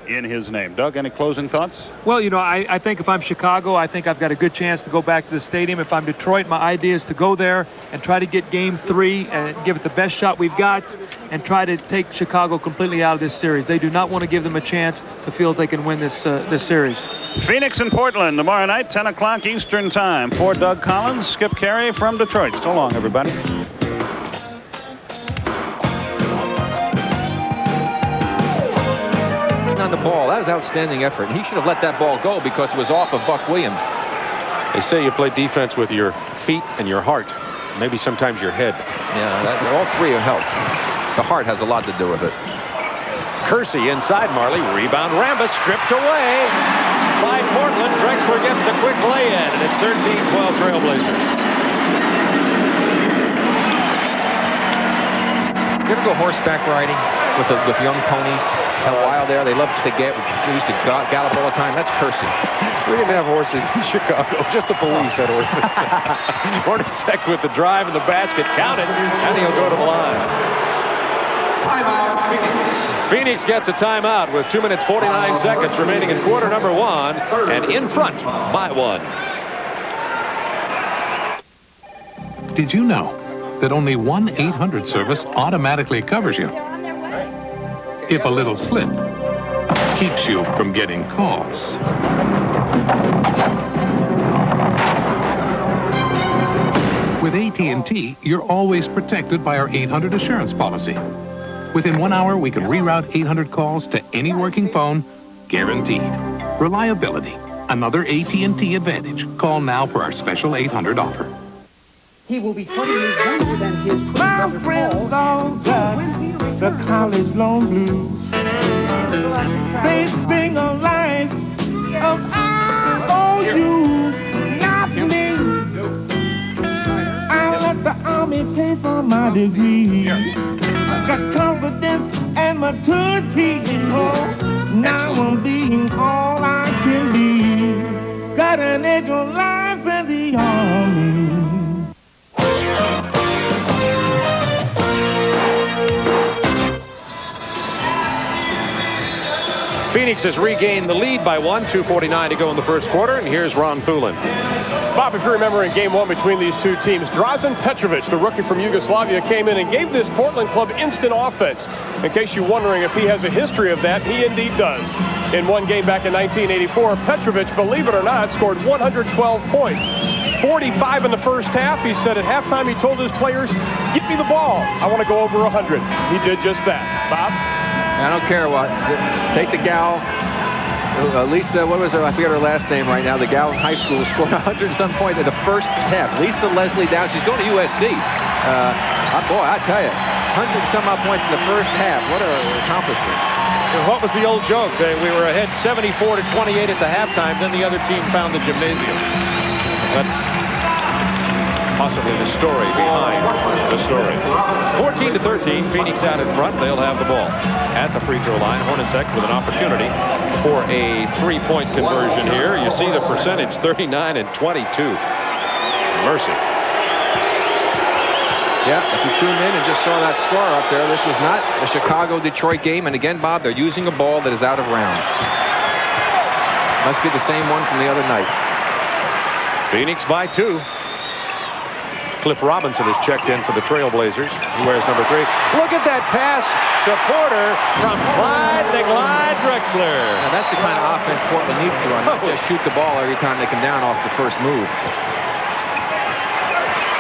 in his name. Doug, any closing thoughts? Well, you know, I think if I'm Chicago, I think I've got a good chance to go back to the stadium. If I'm Detroit, my idea is to go there and try to get Game 3 and give it the best shot we've got and try to take Chicago completely out of this series. They do not want to give them a chance to feel they can win this series. Phoenix and Portland tomorrow night, 10 o'clock Eastern Time. For Doug Collins, Skip Carey from Detroit. So long, everybody. On the ball, that was outstanding effort. He should have let that ball go because it was off of Buck Williams. They say you play defense with your feet and your heart, maybe sometimes your head. Yeah, all three help. The heart has a lot to do with it. Kersey inside Marley, rebound. Rambis stripped away by Portland. Drexler gets the quick lay-in, and it's 13-12 Trailblazers. You ever go horseback riding with young ponies? How wild they are. They love to used to gallop all the time. That's Kersey. We didn't have horses in Chicago. Just the police had horses. Hornacek with the drive and the basket counted, and he'll go to the line. Timeout, Phoenix. Phoenix gets a timeout with 2 minutes 49 seconds remaining in quarter number 1, and in front by 1. Did you know that only 1-800 service automatically covers you if a little slip keeps you from getting calls? With AT&T, you're always protected by our 800 assurance policy. Within 1 hour, we can reroute 800 calls to any working phone, guaranteed. Reliability, another AT&T advantage. Call now for our special 800 offer. He will be putting his younger than his My friends all got the college loan blues. They sing a line of I owe you, not me. I let the army pay for my degree. Got confidence and maturity. Oh, now I'm being all I can be. Got an edge on life in the army. Phoenix has regained the lead by 1, 2:49 to go in the first quarter, and here's Ron Poulin. Bob, if you remember in game 1 between these two teams, Drazen Petrovic, the rookie from Yugoslavia, came in and gave this Portland club instant offense. In case you're wondering if he has a history of that, he indeed does. In one game back in 1984, Petrovic, believe it or not, scored 112 points. 45 in the first half. He said at halftime he told his players, "Give me the ball. I want to go over 100." He did just that. Bob? I don't care what. Take the gal. Lisa, what was her? I forget her last name right now. The gal in high school scored 100 and some points in the first half. Lisa Leslie Down. She's going to USC. Boy, I tell you, 100 and some odd points in the first half. What an accomplishment. What was the old joke? We were ahead 74-28 at the halftime. Then the other team found the gymnasium. That's possibly the story behind the story. 14-13, Phoenix out in front. They'll have the ball at the free throw line. Hornacek with an opportunity for a three-point conversion here. You see the percentage, 39 and 22. Mercy. Yeah, if you tuned in and just saw that score up there, this was not a Chicago-Detroit game. And again, Bob, they're using a ball that is out of round. Must be the same one from the other night. Phoenix by 2. Cliff Robinson has checked in for the Trailblazers. He wears number 3. Look at that pass to Porter from Clyde the Glide Drexler. Now that's the kind of offense Portland needs to run. Not just shoot the ball every time they come down off the first move.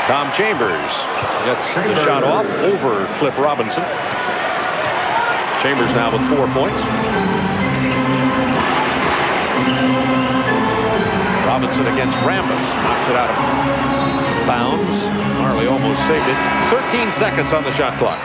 Tom Chambers gets the shot off over Cliff Robinson. Chambers now with 4 points. Robinson against Rambis. Knocks it out of bounds. Marley almost saved it. 13 seconds on the shot clock.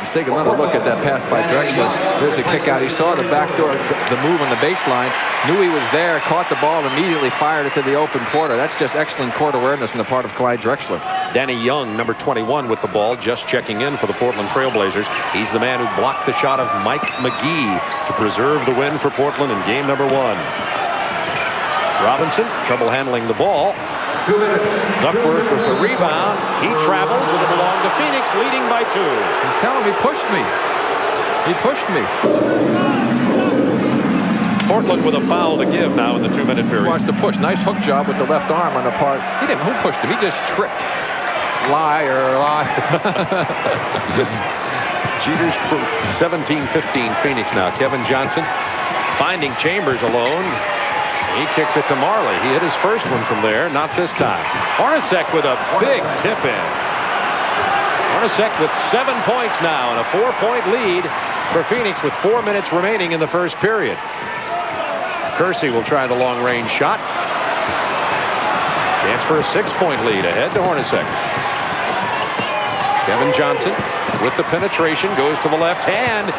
Let's take another look at that pass by Drexler. There's a kick out. He saw the backdoor, the move on the baseline, knew he was there, caught the ball, immediately fired it to the open Porter. That's just excellent court awareness on the part of Clyde Drexler. Danny Young, number 21 with the ball, just checking in for the Portland Trailblazers. He's the man who blocked the shot of Mike McGee to preserve the win for Portland in game number 1. Robinson, trouble handling the ball. Duckworth with the rebound. He travels, and it belonged to Phoenix, leading by 2. He's telling me, he pushed me. He pushed me. Portland with a foul to give now in the 2-minute period. Watch the push. Nice hook job with the left arm on the part. He didn't. Who pushed him? He just tripped. Liar, liar. Jeter's proof. 17-15 Phoenix now. Kevin Johnson finding Chambers alone. He kicks it to Marley. He hit his first one from there. Not this time. Hornacek with a big tip in. Hornacek with 7 points now and a 4-point lead for Phoenix with 4 minutes remaining in the first period. Kersey will try the long-range shot. Chance for a 6-point lead ahead to Hornacek. Kevin Johnson with the penetration goes to the left hand,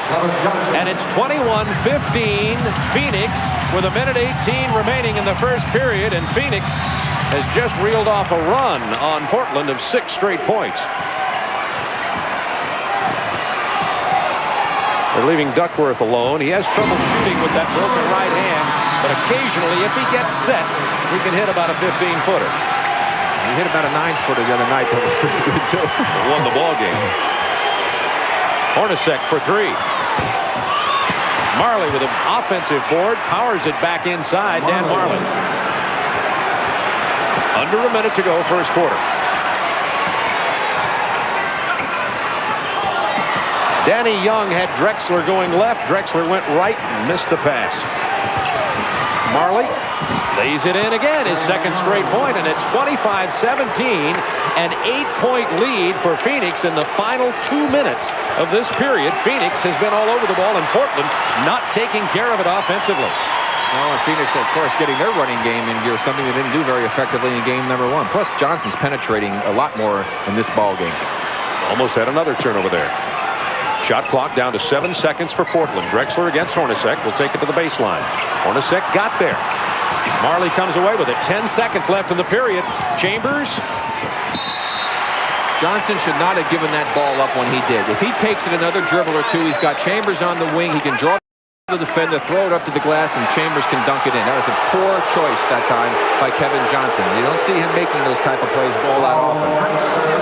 and it's 21-15 Phoenix with 1:18 remaining in the first period, and Phoenix has just reeled off a run on Portland of 6 straight points. They're leaving Duckworth alone. He has trouble shooting with that broken right hand, but occasionally if he gets set he can hit about a 15-footer. He hit about a 9-footer the other night. That was pretty good too. Won the ball game. Hornacek for 3. Marley with an offensive board, powers it back inside. Dan Marley. Under a minute to go, first quarter. Danny Young had Drexler going left. Drexler went right and missed the pass. Marley lays it in again, his second straight point, and it's 25-17, an 8-point lead for Phoenix in the final 2 minutes of this period. Phoenix has been all over the ball, and Portland not taking care of it offensively. Well, and Phoenix, of course, getting their running game in gear, something they didn't do very effectively in game number 1. Plus, Johnson's penetrating a lot more in this ball game. Almost had another turnover there. Shot clock down to 7 seconds for Portland. Drexler against Hornacek will take it to the baseline. Hornacek got there. Marley comes away with it. 10 seconds left in the period. Chambers. Johnson should not have given that ball up when he did. If he takes it another dribble or two, he's got Chambers on the wing. He can draw the defender, throw it up to the glass, and Chambers can dunk it in. That was a poor choice that time by Kevin Johnson. You don't see him making those type of plays all that often.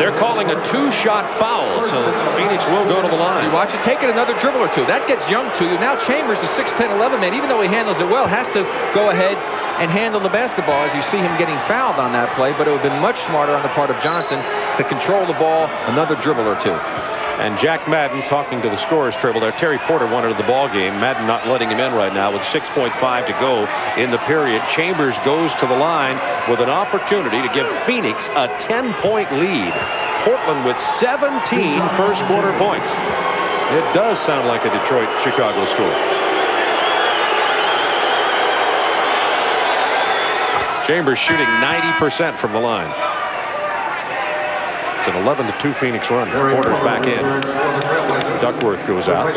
They're calling a 2-shot foul, so Phoenix will go to the line. You watch it, take it another dribble or two. That gets Young to you. Now Chambers, the 6'10", 11 man, even though he handles it well, has to go ahead and handle the basketball as you see him getting fouled on that play, but it would have been much smarter on the part of Johnson to control the ball another dribble or two. And Jack Madden talking to the scorers table there. Terry Porter wanted the ball game. Madden not letting him in right now with 6.5 to go in the period. Chambers goes to the line with an opportunity to give Phoenix a 10-point lead. Portland with 17 first quarter points. It does sound like a Detroit-Chicago score. Chambers shooting 90% from the line. It's an 11-2 Phoenix run. Porter's back in. Duckworth goes out.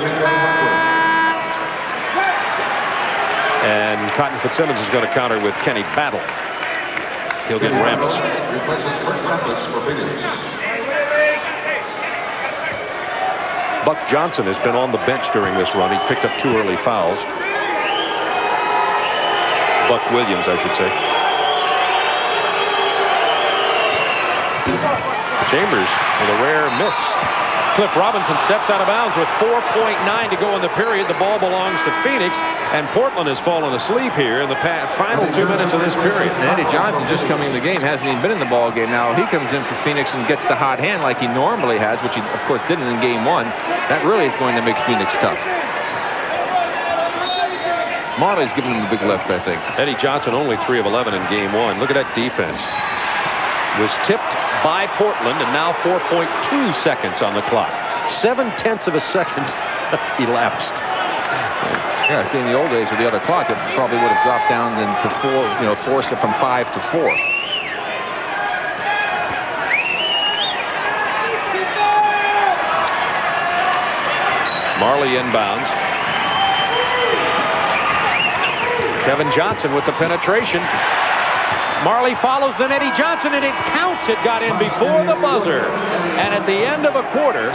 And Cotton Fitzsimmons is going to counter with Kenny Battle. He'll get Rambis. Buck Johnson has been on the bench during this run. He picked up 2 early fouls. Buck Williams, I should say. Chambers with a rare miss. Cliff Robinson steps out of bounds with 4.9 to go in the period. The ball belongs to Phoenix, and Portland has fallen asleep here in the final 2 minutes of this period. And Eddie Johnson just coming in the game, hasn't even been in the ball game. Now he comes in for Phoenix and gets the hot hand like he normally has, which he of course didn't in game 1. That really is going to make Phoenix tough. Marley's giving him a big lift, I think. Eddie Johnson only 3 of 11 in game 1. Look at that defense. Was tipped by Portland, and now 4.2 seconds on the clock. 0.7 of a second elapsed. Yeah, see, in the old days with the other clock, it probably would have dropped down to 4, forced it from 5 to 4. Marley inbounds. Kevin Johnson with the penetration. Marley follows then Eddie Johnson, and it counts. It got in before the buzzer. And at the end of a quarter,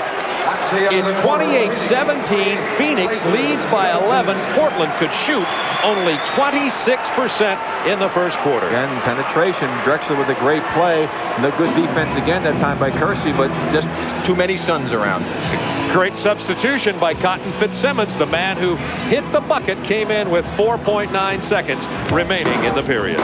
it's 28-17. Phoenix leads by 11. Portland could shoot only 26% in the first quarter. Again, penetration. Drexler with a great play. No good defense again that time by Kersey, but just too many Suns around. Great substitution by Cotton Fitzsimmons. The man who hit the bucket came in with 4.9 seconds remaining in the period.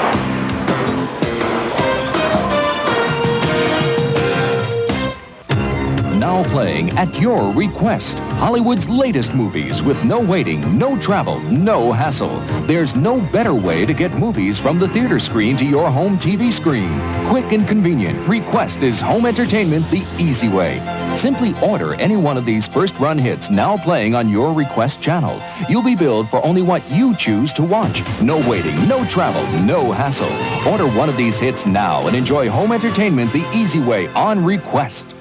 Now playing at your request. Hollywood's latest movies with no waiting, no travel, no hassle. There's no better way to get movies from the theater screen to your home TV screen. Quick and convenient. Request is home entertainment the easy way. Simply order any one of these first-run hits now playing on your request channel. You'll be billed for only what you choose to watch. No waiting, no travel, no hassle. Order one of these hits now and enjoy home entertainment the easy way on request.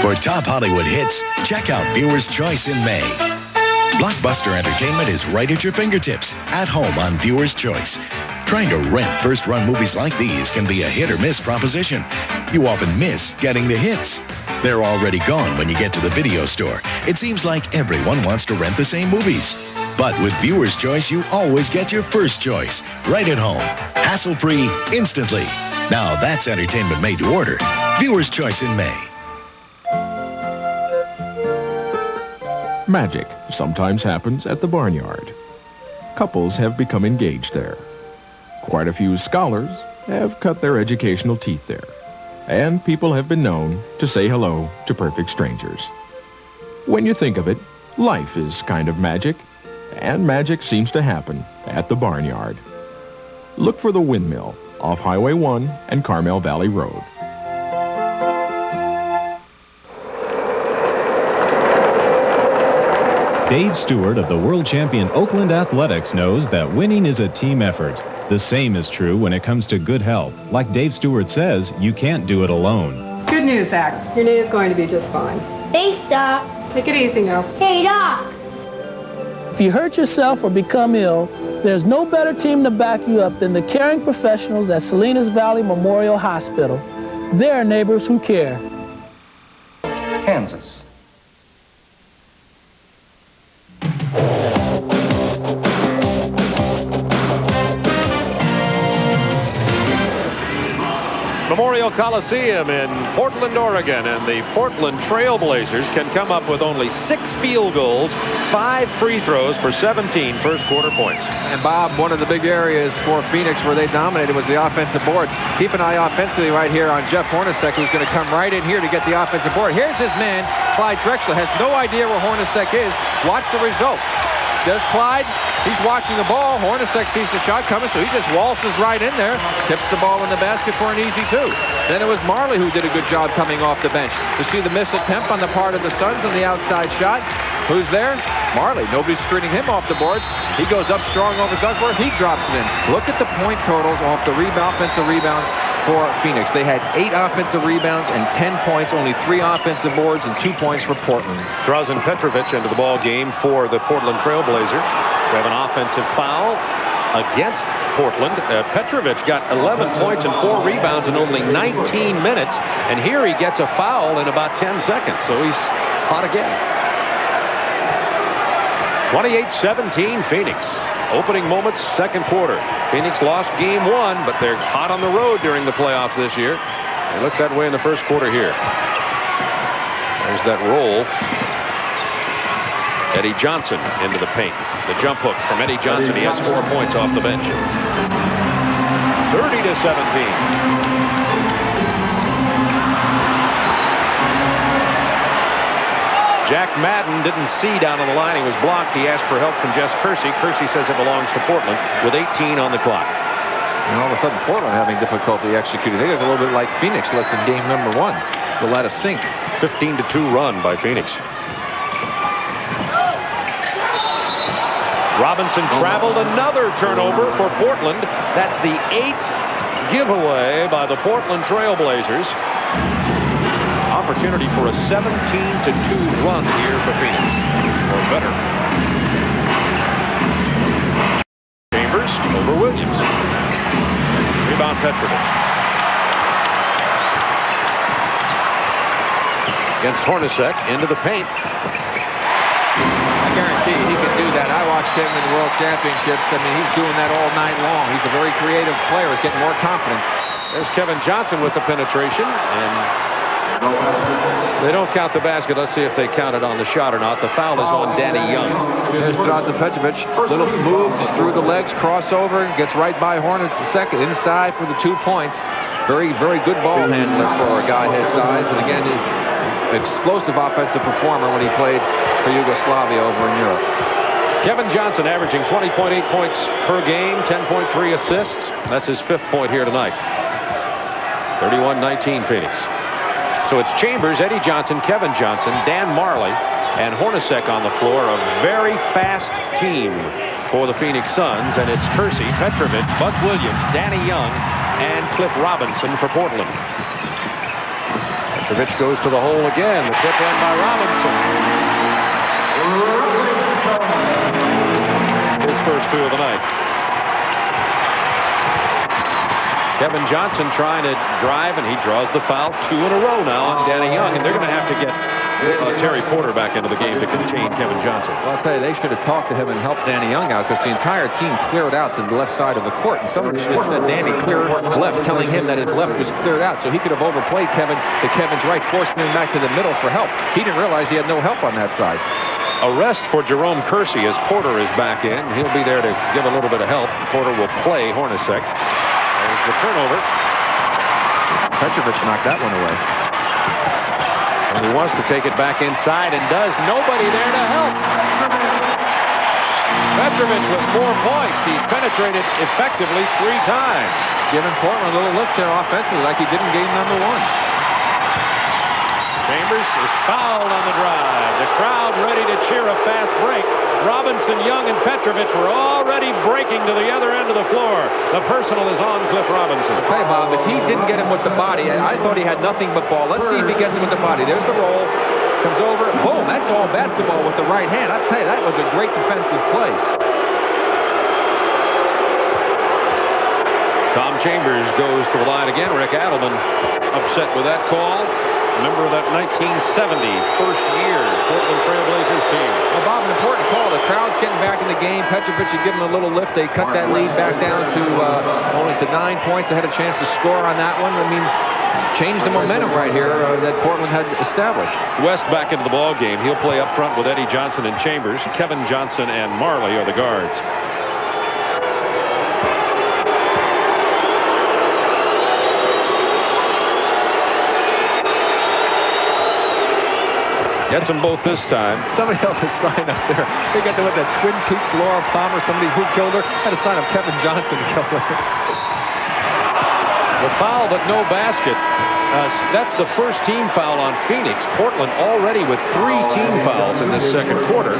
For top Hollywood hits, check out Viewer's Choice in May. Blockbuster entertainment is right at your fingertips, at home on Viewer's Choice. Trying to rent first-run movies like these can be a hit-or-miss proposition. You often miss getting the hits. They're already gone when you get to the video store. It seems like everyone wants to rent the same movies. But with Viewer's Choice, you always get your first choice, right at home. Hassle-free, instantly. Now that's entertainment made to order. Viewer's Choice in May. Magic sometimes happens at the barnyard. Couples have become engaged there. Quite a few scholars have cut their educational teeth there. And people have been known to say hello to perfect strangers. When you think of it, life is kind of magic, and magic seems to happen at the barnyard. Look for the Windmill off Highway 1 and Carmel Valley Road. Dave Stewart of the world champion Oakland Athletics knows that winning is a team effort. The same is true when it comes to good health. Like Dave Stewart says, you can't do it alone. Good news, Zach. Your knee is going to be just fine. Thanks, Doc. Take it easy now. Hey, Doc. If you hurt yourself or become ill, there's no better team to back you up than the caring professionals at Salinas Valley Memorial Hospital. They're neighbors who care. Kansas. Memorial Coliseum in Portland, Oregon, and the Portland Trail Blazers can come up with only 6 field goals, 5 free throws for 17 first-quarter points. And Bob, one of the big areas for Phoenix where they dominated was the offensive boards. Keep an eye offensively right here on Jeff Hornacek, who's going to come right in here to get the offensive board. Here's his man, Clyde Drexler, has no idea where Hornacek is. Watch the result. Does Clyde? He's watching the ball. Hornacek sees the shot coming, so he just waltzes right in there, tips the ball in the basket for an easy 2. Then it was Marley who did a good job coming off the bench. You see the miss attempt on the part of the Suns on the outside shot. Who's there? Marley. Nobody's screening him off the boards. He goes up strong over Duckworth. He drops it in. Look at the point totals off the offensive rebounds for Phoenix. They had 8 offensive rebounds and 10 points, only 3 offensive boards and 2 points for Portland. Drazen Petrovic into the ball game for the Portland Trail Blazers. We have an offensive foul against Portland. Petrovic got 11 points and 4 rebounds in only 19 minutes. And here he gets a foul in about 10 seconds. So he's hot again. 28-17 Phoenix. Opening moments, second quarter. Phoenix lost game 1, but they're hot on the road during the playoffs this year. They looked that way in the first quarter here. There's that roll. Eddie Johnson into the paint. The jump hook from Eddie Johnson. He has 4 points off the bench. 30-17. Jack Madden didn't see down on the line. He was blocked. He asked for help from Jess Kersey. Kersey says it belongs to Portland with 18 on the clock. And all of a sudden, Portland having difficulty executing. They look a little bit like Phoenix looked in game number 1. They'll let us sink. 15-2 run by Phoenix. Robinson traveled, another turnover for Portland. That's the 8th giveaway by the Portland Trail Blazers. Opportunity for a 17-2 run here for Phoenix, or better. Chambers over Williams. Rebound Petrovic. Against Hornacek, into the paint. I guarantee he can do that. I watched him in the World Championships. I mean, he's doing that all night long. He's a very creative player. He's getting more confidence. There's Kevin Johnson with the penetration, and They don't count the basket. Let's see if they count it on the shot or not. The foul is on Danny Young. There's Drazen Petrovic. Little move, just through the legs, crossover, gets right by Hornet the second, inside for the 2 points. Very, very good ball handler for a guy his size. And again, explosive offensive performer when he played for Yugoslavia over in Europe. Kevin Johnson averaging 20.8 points per game, 10.3 assists. That's his 5th point here tonight. 31-19 Phoenix. So it's Chambers, Eddie Johnson, Kevin Johnson, Dan Marley, and Hornacek on the floor. A very fast team for the Phoenix Suns. And it's Kersey, Petrovic, Buzz Williams, Danny Young, and Cliff Robinson for Portland. Petrovic goes to the hole again. The tip in by Robinson. His first 2 of the night. Kevin Johnson trying to drive, and he draws the foul 2 in a row now on Danny Young, and they're going to have to get Terry Porter back into the game to contain Kevin Johnson. Well, I'll tell you, they should have talked to him and helped Danny Young out, because the entire team cleared out to the left side of the court, and someone should have said Danny clear left, telling him that his left was cleared out, so he could have overplayed Kevin to Kevin's right, forcing him back to the middle for help. He didn't realize he had no help on that side. A rest for Jerome Kersey as Porter is back in. He'll be there to give a little bit of help. Porter will play Hornacek. There's the turnover. Petrovic knocked that one away. And he wants to take it back inside and does. Nobody there to help. Petrovic with 4 points. He's penetrated effectively 3 times. Giving Portland a little lift there offensively like he did in game number 1. Chambers is fouled on the drive. The crowd ready to cheer a fast break. Robinson, Young, and Petrovic were already breaking to the other end of the floor. The personal is on Cliff Robinson. Hey, Bob, if he didn't get him with the body, I thought he had nothing but ball. Let's see if he gets him with the body. There's the roll. Comes over. Boom, that's all basketball with the right hand. I'll tell you, that was a great defensive play. Tom Chambers goes to the line again. Rick Adelman upset with that call. Member of that 1970 first-year Portland Trailblazers team. Well, Bob, an important call. The crowd's getting back in the game. Petrovic had given a little lift. They cut that lead back down to only to 9 points. They had a chance to score on that one. I mean, changed the momentum right here that Portland had established. West back into the ball game. He'll play up front with Eddie Johnson and Chambers. Kevin Johnson and Marley are the guards. Gets them both this time. Somebody else has signed up there. They got the, what, that Twin Peaks Laura Palmer, somebody who killed her, had a sign of Kevin Johnson killed her. The foul, but no basket. That's the first team foul on Phoenix. Portland already with 3 team fouls in this second quarter.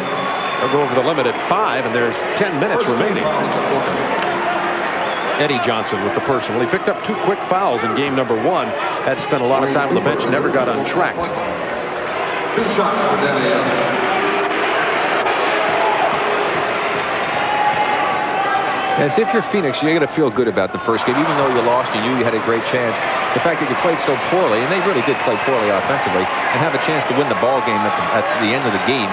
They'll go over the limit at 5, and there's 10 minutes remaining. Eddie Johnson with the personal. He picked up 2 quick fouls in game number 1. Had spent a lot of time on the bench, never got untracked. 2 shots for Danny Young. As if you're Phoenix, you got to feel good about the first game, even though you lost and you had a great chance. The fact that you played so poorly, and they really did play poorly offensively, and have a chance to win the ball game at the end of the game,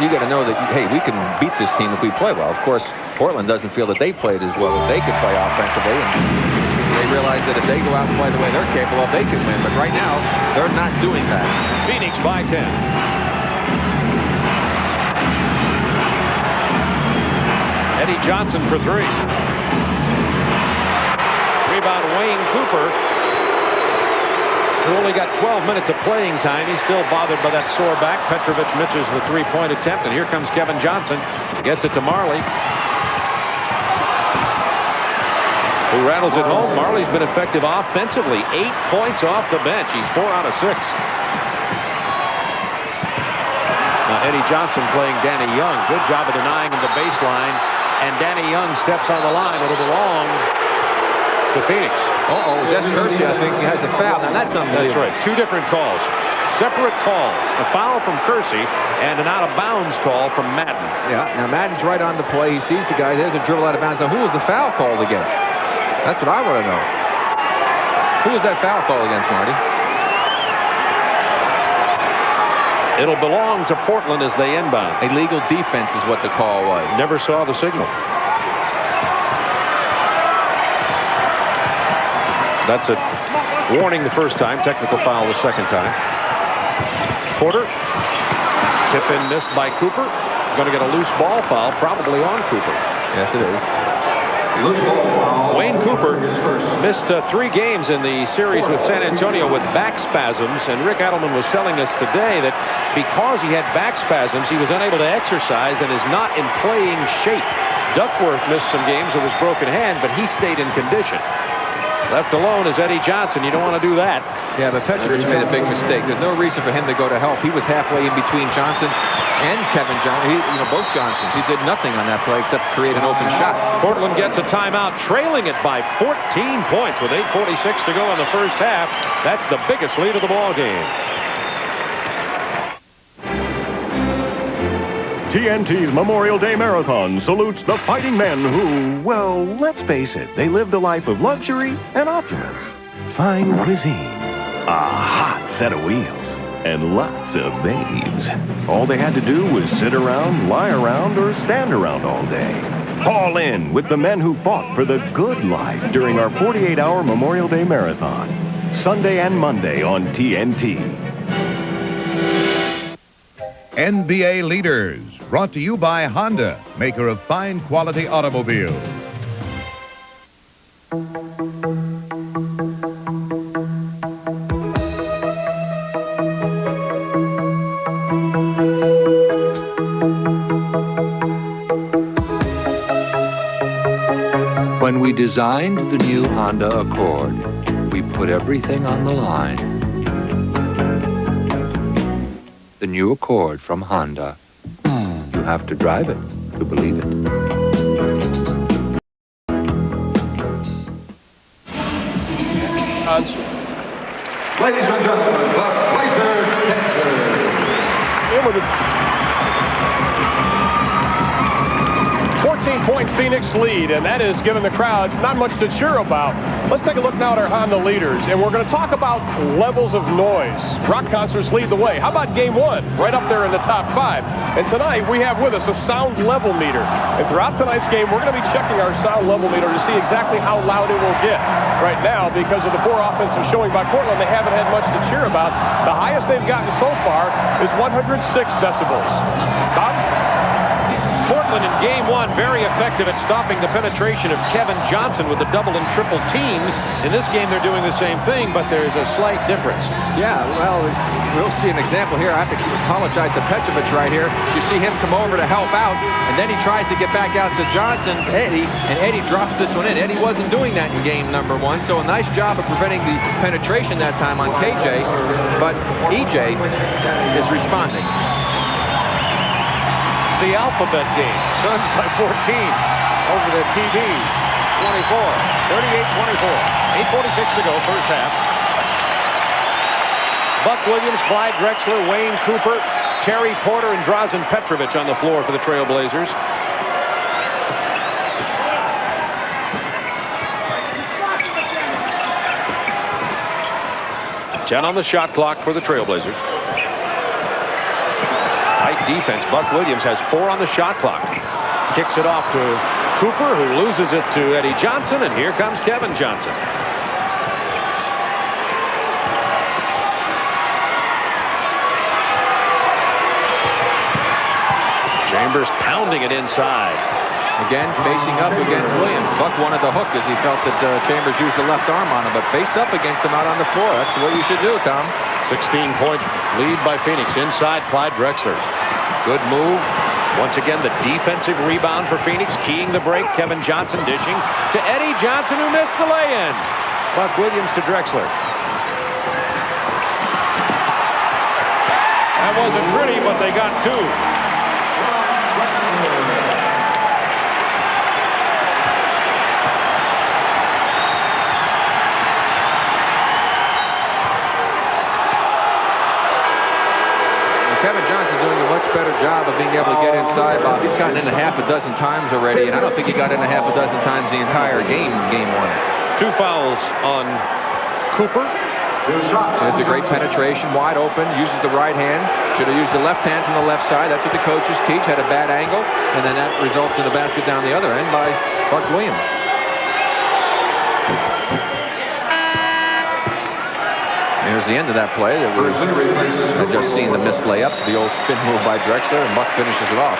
you got to know that, hey, we can beat this team if we play well. Of course, Portland doesn't feel that they played as well as they could play offensively, and they realize that if they go out and play the way they're capable of, they can win. But right now, they're not doing that. Phoenix by 10. Eddie Johnson for 3. Rebound Wayne Cooper, who only got 12 minutes of playing time. He's still bothered by that sore back. Petrovic misses the 3-point attempt, and here comes Kevin Johnson. Gets it to Marley, who rattles it home. Marley's been effective offensively. 8 points off the bench. He's 4 out of 6. Now Eddie Johnson playing Danny Young. Good job of denying him the baseline. And Danny Young steps on the line. It'll belong to Phoenix. Jess Kersey, I think, has a foul. Now that's unbelievable. That's right. 2 different calls. Separate calls. A foul from Kersey and an out-of-bounds call from Madden. Yeah, now Madden's right on the play. He sees the guy. There's a dribble out of bounds. Now, who was the foul called against? That's what I want to know. Who was that foul called against, Marty? It'll belong to Portland as they inbound. Illegal defense is what the call was. Never saw the signal. That's a Warning the first time, technical foul the second time. Porter. Tip in missed by Cooper. Going to get a loose ball foul, probably on Cooper. Yes, it is. Wayne Cooper missed 3 games in the series with San Antonio with back spasms, and Rick Adelman was telling us today that because he had back spasms, he was unable to exercise and is not in playing shape. Duckworth missed some games with his broken hand, but he stayed in condition. Left alone is Eddie Johnson. You don't want to do that. Yeah, but Petrovic made a big mistake. There's no reason for him to go to help. He was halfway in between Johnson and Kevin Johnson. Both Johnsons. He did nothing on that play except create an open shot. Portland gets a timeout, trailing it by 14 points with 8:46 to go in the first half. That's the biggest lead of the ball game. TNT's Memorial Day Marathon salutes the fighting men who, well, let's face it, they lived a life of luxury and opulence. Fine cuisine, a hot set of wheels, and lots of babes. All they had to do was sit around, lie around, or stand around all day. Fall in with the men who fought for the good life during our 48-hour Memorial Day Marathon. Sunday and Monday on TNT. NBA Leaders, brought to you by Honda, maker of fine quality automobiles. When we designed the new Honda Accord, we put everything on the line. The new Accord from Honda. You have to drive it to believe it. Ladies and gentlemen, the Blazer In with a 14-point Phoenix lead, and that has given the crowd not much to cheer about. Let's take a look now at our Honda leaders, and we're going to talk about levels of noise. Rock concerts lead the way. How about Game 1? Right up there in the top 5. And tonight we have with us a sound level meter. And throughout tonight's game, we're going to be checking our sound level meter to see exactly how loud it will get. Right now, because of the poor offensive showing by Portland, they haven't had much to cheer about. The highest they've gotten so far is 106 decibels. Bob? Portland in Game 1 very effective at stopping the penetration of Kevin Johnson with the double and triple teams. In this game, they're doing the same thing, but there's a slight difference. Yeah, well, we'll see an example here. I have to apologize to Petrovic right here. You see him come over to help out, and then he tries to get back out to Johnson, Eddie, and Eddie drops this one in. Eddie wasn't doing that in game number 1, so a nice job of preventing the penetration that time on KJ, but EJ is responding. The alphabet game. Suns by 14 over the TV. 24. 38-24. 8:46 to go, first half. Buck Williams, Clyde Drexler, Wayne Cooper, Terry Porter, and Drazen Petrovic on the floor for the Trailblazers. Ten on the shot clock for the Trailblazers. Tight defense. Buck Williams has 4 on the shot clock. Kicks it off to Cooper, who loses it to Eddie Johnson, and here comes Kevin Johnson. Chambers pounding it inside. Again, facing up against Williams. Buck wanted the hook as he felt that Chambers used the left arm on him, but face up against him out on the floor. That's what you should do, Tom. 16-point lead by Phoenix. Inside, Clyde Drexler. Good move. Once again, the defensive rebound for Phoenix. Keying the break. Kevin Johnson dishing to Eddie Johnson, who missed the lay-in. Buck Williams to Drexler. That wasn't pretty, but they got 2. Kevin Johnson doing a much better job of being able to get inside, Bob. He's gotten in a half a dozen times already, and I don't think he got in a half a dozen times the entire game, Game 1. 2 fouls on Cooper. There's a great penetration, wide open, uses the right hand. Should have used the left hand from the left side. That's what the coaches teach. Had a bad angle, and then that results in the basket down the other end by Buck Williams. Here's the end of that play. I've just seen the missed layup, the old spin move by Drexler, and Buck finishes it off.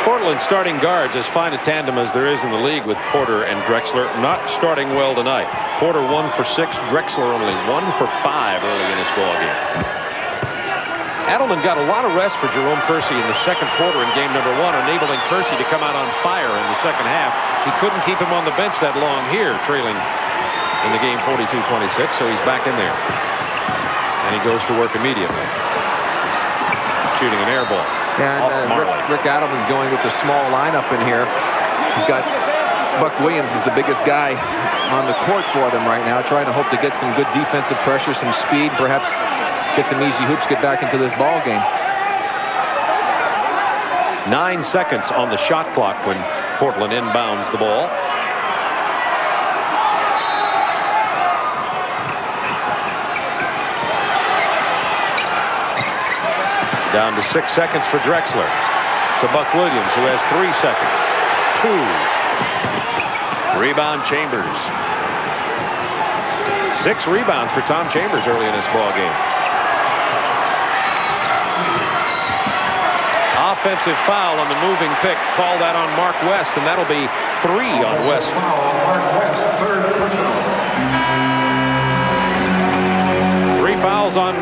Portland starting guards, as fine a tandem as there is in the league with Porter and Drexler, not starting well tonight. Porter 1 for 6, Drexler only 1 for 5 early in this ballgame. Adelman got a lot of rest for Jerome Kersey in the second quarter in game number 1, enabling Kersey to come out on fire in the second half. He couldn't keep him on the bench that long here, trailing in the game 42-26, so he's back in there. And he goes to work immediately. Shooting an air ball. And Rick Adelman's going with the small lineup in here. He's got Buck Williams is the biggest guy on the court for them right now, trying to hope to get some good defensive pressure, some speed, perhaps get some easy hoops, get back into this ball game. 9 seconds on the shot clock when Portland inbounds the ball. Down to 6 seconds for Drexler. To Buck Williams, who has 3 seconds. 2. Rebound Chambers. 6 rebounds for Tom Chambers early in this ball game. Offensive foul on the moving pick. Call that on Mark West, and that'll be 3 on West. Three fouls on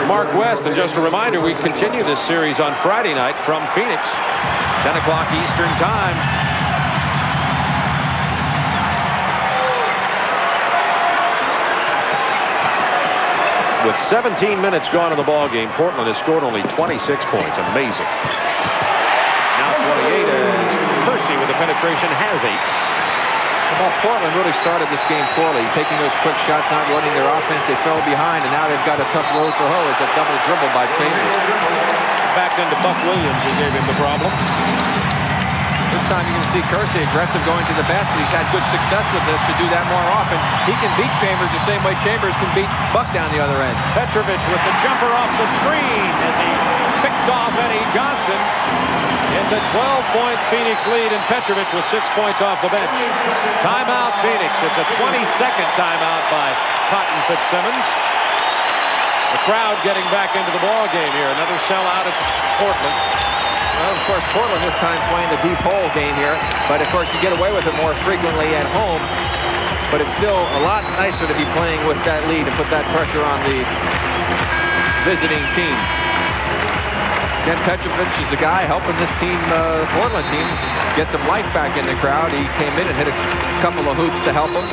Mark West, and just a reminder, we continue this series on Friday night from Phoenix, 10 o'clock Eastern Time. With 17 minutes gone in the ball game, Portland has scored only 26 points. Amazing. Now 28 as Kersey with the penetration has 8. Well, Portland really started this game poorly, taking those quick shots, not running their offense. They fell behind, and now they've got a tough road to hoe. It's a double dribble by Chambers. Back into Buck Williams, who gave him the problem. This time you can see Kersey aggressive going to the basket. He's had good success with this to do that more often. He can beat Chambers the same way Chambers can beat Buck down the other end. Petrovic with the jumper off the screen as he picked off Eddie Johnson. It's a 12-point Phoenix lead, and Petrovic with 6 points off the bench. Timeout, Phoenix. It's a 22nd timeout by Cotton Fitzsimmons. The crowd getting back into the ball game here. Another sellout at Portland. Well, of course, Portland this time playing the deep hole game here, but of course you get away with it more frequently at home. But it's still a lot nicer to be playing with that lead and put that pressure on the visiting team. Ken Petrovic is the guy helping this team, Portland team, get some life back in the crowd. He came in and hit a couple of hoops to help him.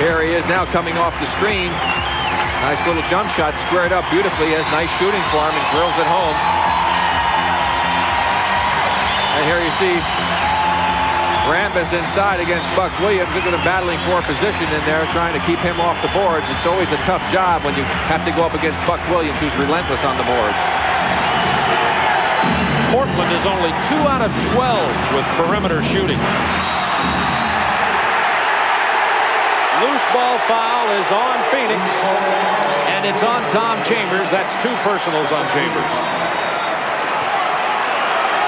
Here he is now coming off the screen. Nice little jump shot, squared up beautifully. Has nice shooting for him and drills it home. And here you see Rambis inside against Buck Williams. Look at him battling for a position in there, trying to keep him off the boards. It's always a tough job when you have to go up against Buck Williams, who's relentless on the boards. Portland is only 2 out of 12 with perimeter shooting. Loose ball foul is on Phoenix, and it's on Tom Chambers. That's 2 personals on Chambers.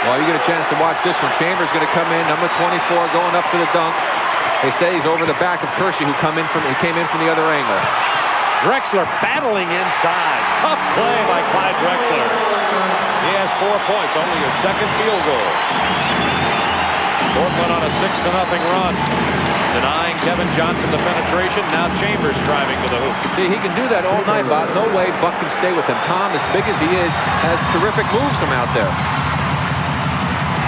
Well, you get a chance to watch this one. Chambers going to come in, number 24, going up for the dunk. They say he's over the back of Kersey, who came in from the other angle. Drexler battling inside. Tough play by Clyde Drexler. He has 4 points, only his second field goal. Portland on a 6-0 run. Denying Kevin Johnson the penetration. Now Chambers driving to the hoop. See, he can do that all night, Bob. No way Buck can stay with him. Tom, as big as he is, has terrific moves from out there.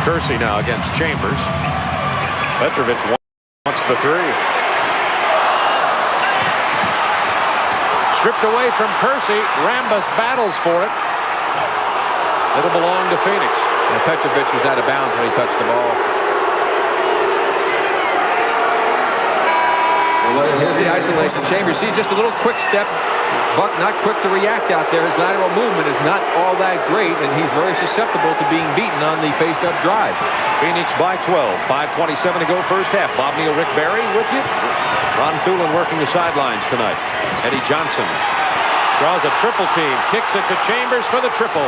Kersey now against Chambers. Petrovic wants the 3. Stripped away from Kersey. Rambis battles for it. It'll belong to Phoenix. And Petrovic was out of bounds when he touched the ball. Here's the isolation. Chambers, see, just a little quick step. Buck not quick to react out there. His lateral movement is not all that great, and he's very susceptible to being beaten on the face-up drive. Phoenix by 12. 5:27 to go first half. Bob Neal, Rick Barry with you. Ron Thulin working the sidelines tonight. Eddie Johnson draws a triple team. Kicks it to Chambers for the triple.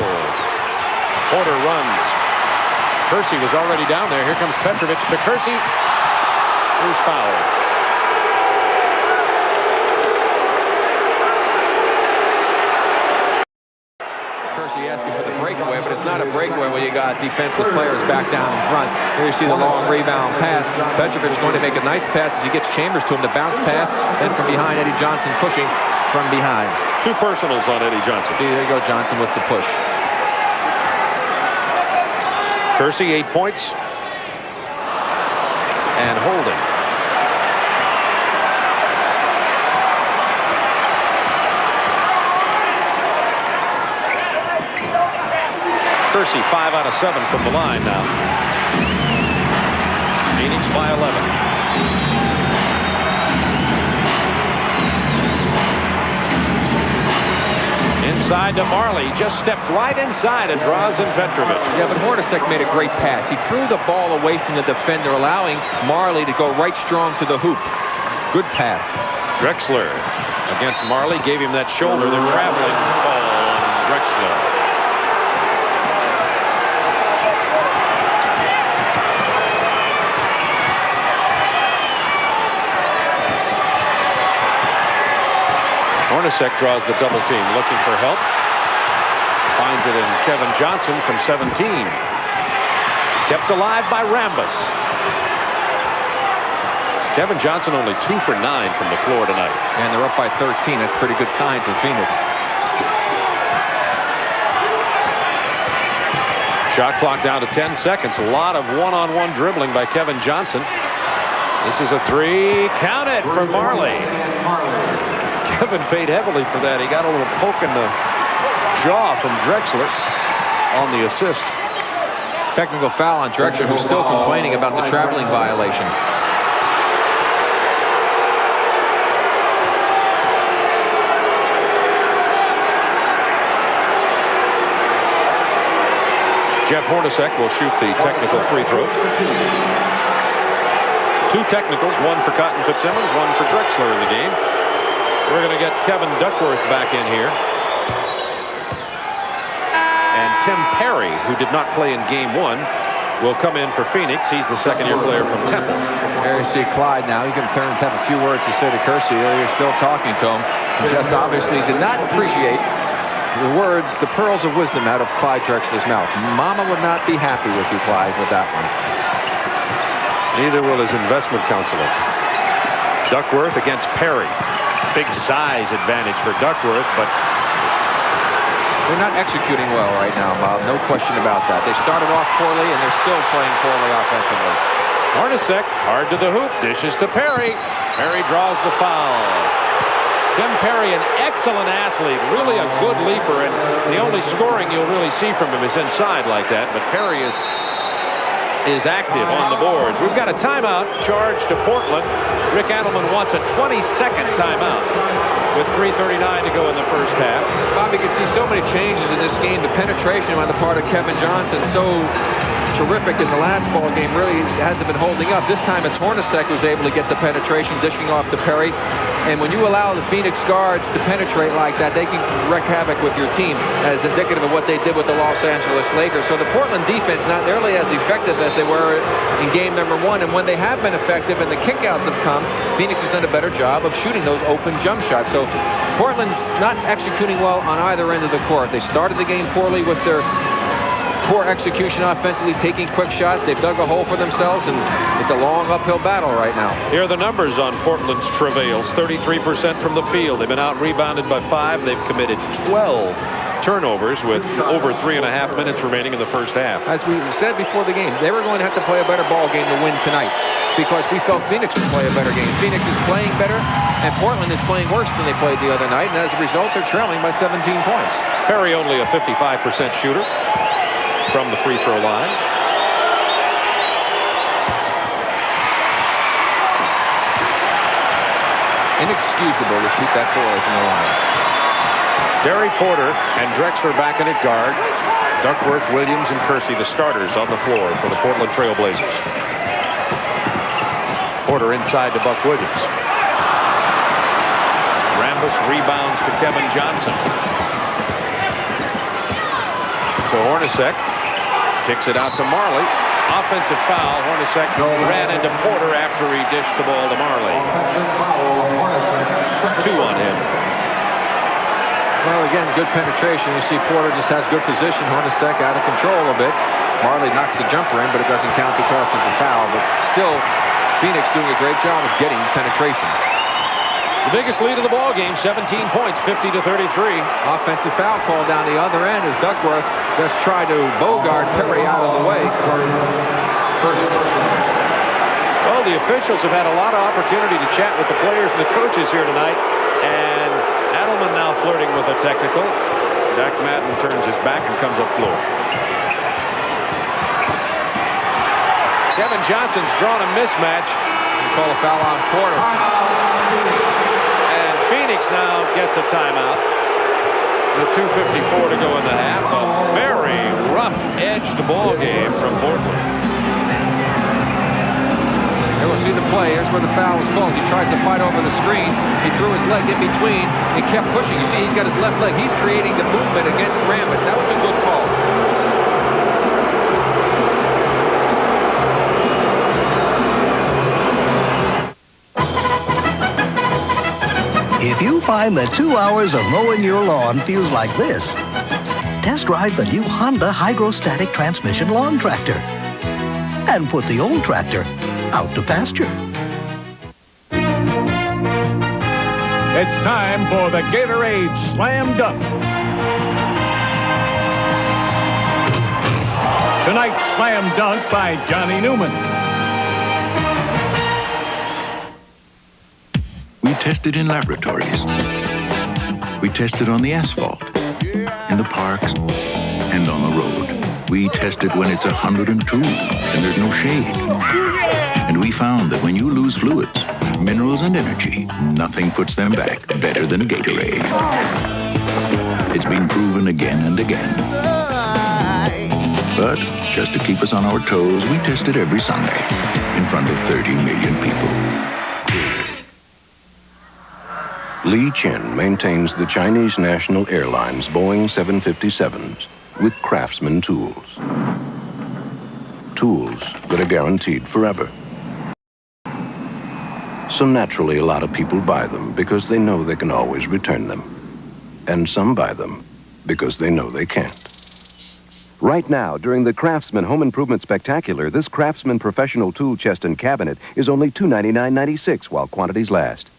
Porter runs. Kersey was already down there. Here comes Petrovic to Kersey, who's fouled. where you got defensive players back down in front. Here you see the long rebound pass. Petrovic going to make a nice pass as he gets Chambers to him. The bounce pass. Then from behind, Eddie Johnson pushing from behind. 2 personals on Eddie Johnson. See, there you go, Johnson with the push. Kersey, 8 points. And holding. Kersey 5 out of 7 from the line now. Phoenix by 11. Inside to Marley, just stepped right inside and draws in Petrovic. Yeah, but Hornacek made a great pass. He threw the ball away from the defender, allowing Marley to go right strong to the hoop. Good pass. Drexler against Marley, gave him that shoulder. They're traveling ball on Drexler. Hornacek draws the double team, looking for help. Finds it in Kevin Johnson from 17. Kept alive by Rambis. Kevin Johnson only 2 for 9 from the floor tonight. And they're up by 13. That's a pretty good sign for Phoenix. Shot clock down to 10 seconds. A lot of one-on-one dribbling by Kevin Johnson. This is a 3. Count it for Marley. Kevin paid heavily for that. He got a little poke in the jaw from Drexler on the assist. Technical foul on Drexler, who's still complaining about the traveling violation. Jeff Hornacek will shoot the technical free throw. 2 technicals, 1 for Cotton Fitzsimmons, 1 for Drexler in the game. We're going to get Kevin Duckworth back in here. And Tim Perry, who did not play in game 1, will come in for Phoenix. He's the second-year player from Temple. There you see Clyde now. He can turn and have a few words to say to Kersey. You're still talking to him. He just obviously did not appreciate the words, the pearls of wisdom out of Clyde Drexler's mouth. Mama would not be happy with you, Clyde, with that one. Neither will his investment counselor. Duckworth against Perry. Big size advantage for Duckworth, but they're not executing well right now, Bob. No question about that. They started off poorly, and they're still playing poorly offensively. Hornacek, hard to the hoop, dishes to Perry. Perry draws the foul. Tim Perry, an excellent athlete, really a good leaper, and the only scoring you'll really see from him is inside like that, but Perry is active on the boards. We've got a timeout charged to Portland. Rick Adelman wants a 20-second timeout with 3:39 to go in the first half. Bob, you can see so many changes in this game. The penetration on the part of Kevin Johnson, so terrific in the last ball game, really hasn't been holding up. This time it's Hornacek who's able to get the penetration, dishing off to Perry. And when you allow the Phoenix guards to penetrate like that, they can wreak havoc with your team, as indicative of what they did with the Los Angeles Lakers. So the Portland defense not nearly as effective as they were in game number 1. And when they have been effective and the kickouts have come, Phoenix has done a better job of shooting those open jump shots. So Portland's not executing well on either end of the court. They started the game poorly with their poor execution offensively, taking quick shots. They've dug a hole for themselves, and it's a long uphill battle right now. Here are the numbers on Portland's travails. 33% from the field. They've been out-rebounded by 5. They've committed 12 turnovers with over 3.5 minutes remaining in the first half. As we said before the game, they were going to have to play a better ball game to win tonight, because we felt Phoenix would play a better game. Phoenix is playing better, and Portland is playing worse than they played the other night, and as a result, they're trailing by 17 points. Perry only a 55% shooter from the free throw line. Inexcusable to shoot that forward from the line. Terry Porter and Drexler back in at guard. Duckworth, Williams, and Kersey, the starters on the floor for the Portland Trail Blazers. Porter inside to Buck Williams. Rambis rebounds to Kevin Johnson. To Hornacek. Kicks it out to Marley. Offensive foul. Hornacek ran into Porter after he dished the ball to Marley. 2 on him. Well, again, good penetration. You see Porter just has good position. Hornacek out of control a bit. Marley knocks the jumper in, but it doesn't count because of the foul. But still, Phoenix doing a great job of getting penetration. The biggest lead of the ball game, 17 points, 50-33. Offensive foul call down the other end as Duckworth just tried to bogart Perry out of the way. Well, the officials have had a lot of opportunity to chat with the players and the coaches here tonight. And Adelman now flirting with a technical. Jack Madden turns his back and comes up floor. Kevin Johnson's drawn a mismatch. They call a foul on Porter. And Phoenix now gets a timeout. With 2:54 to go in the half. A very rough-edged ball game from Portland. Here we'll see the play. Here's where the foul was called. He tries to fight over the screen. He threw his leg in between. He kept pushing. You see, he's got his left leg. He's creating the movement against Rambis. That was a good call. If you find that 2 hours of mowing your lawn feels like this, test drive the new Honda Hydrostatic Transmission Lawn Tractor. And put the old tractor out to pasture. It's time for the Gatorade Slam Dunk. Tonight's Slam Dunk by Johnny Newman. We tested in laboratories. We tested on the asphalt, in the parks, and on the road. We tested when it's 102 and there's no shade. And we found that when you lose fluids, minerals and energy, nothing puts them back better than a Gatorade. It's been proven again and again. But just to keep us on our toes, we tested every Sunday in front of 30 million people. Li Chen maintains the Chinese National Airlines Boeing 757s with Craftsman tools. Tools that are guaranteed forever. So naturally, a lot of people buy them because they know they can always return them. And some buy them because they know they can't. Right now, during the Craftsman Home Improvement Spectacular, this Craftsman professional tool chest and cabinet is only $299.96 while quantities last.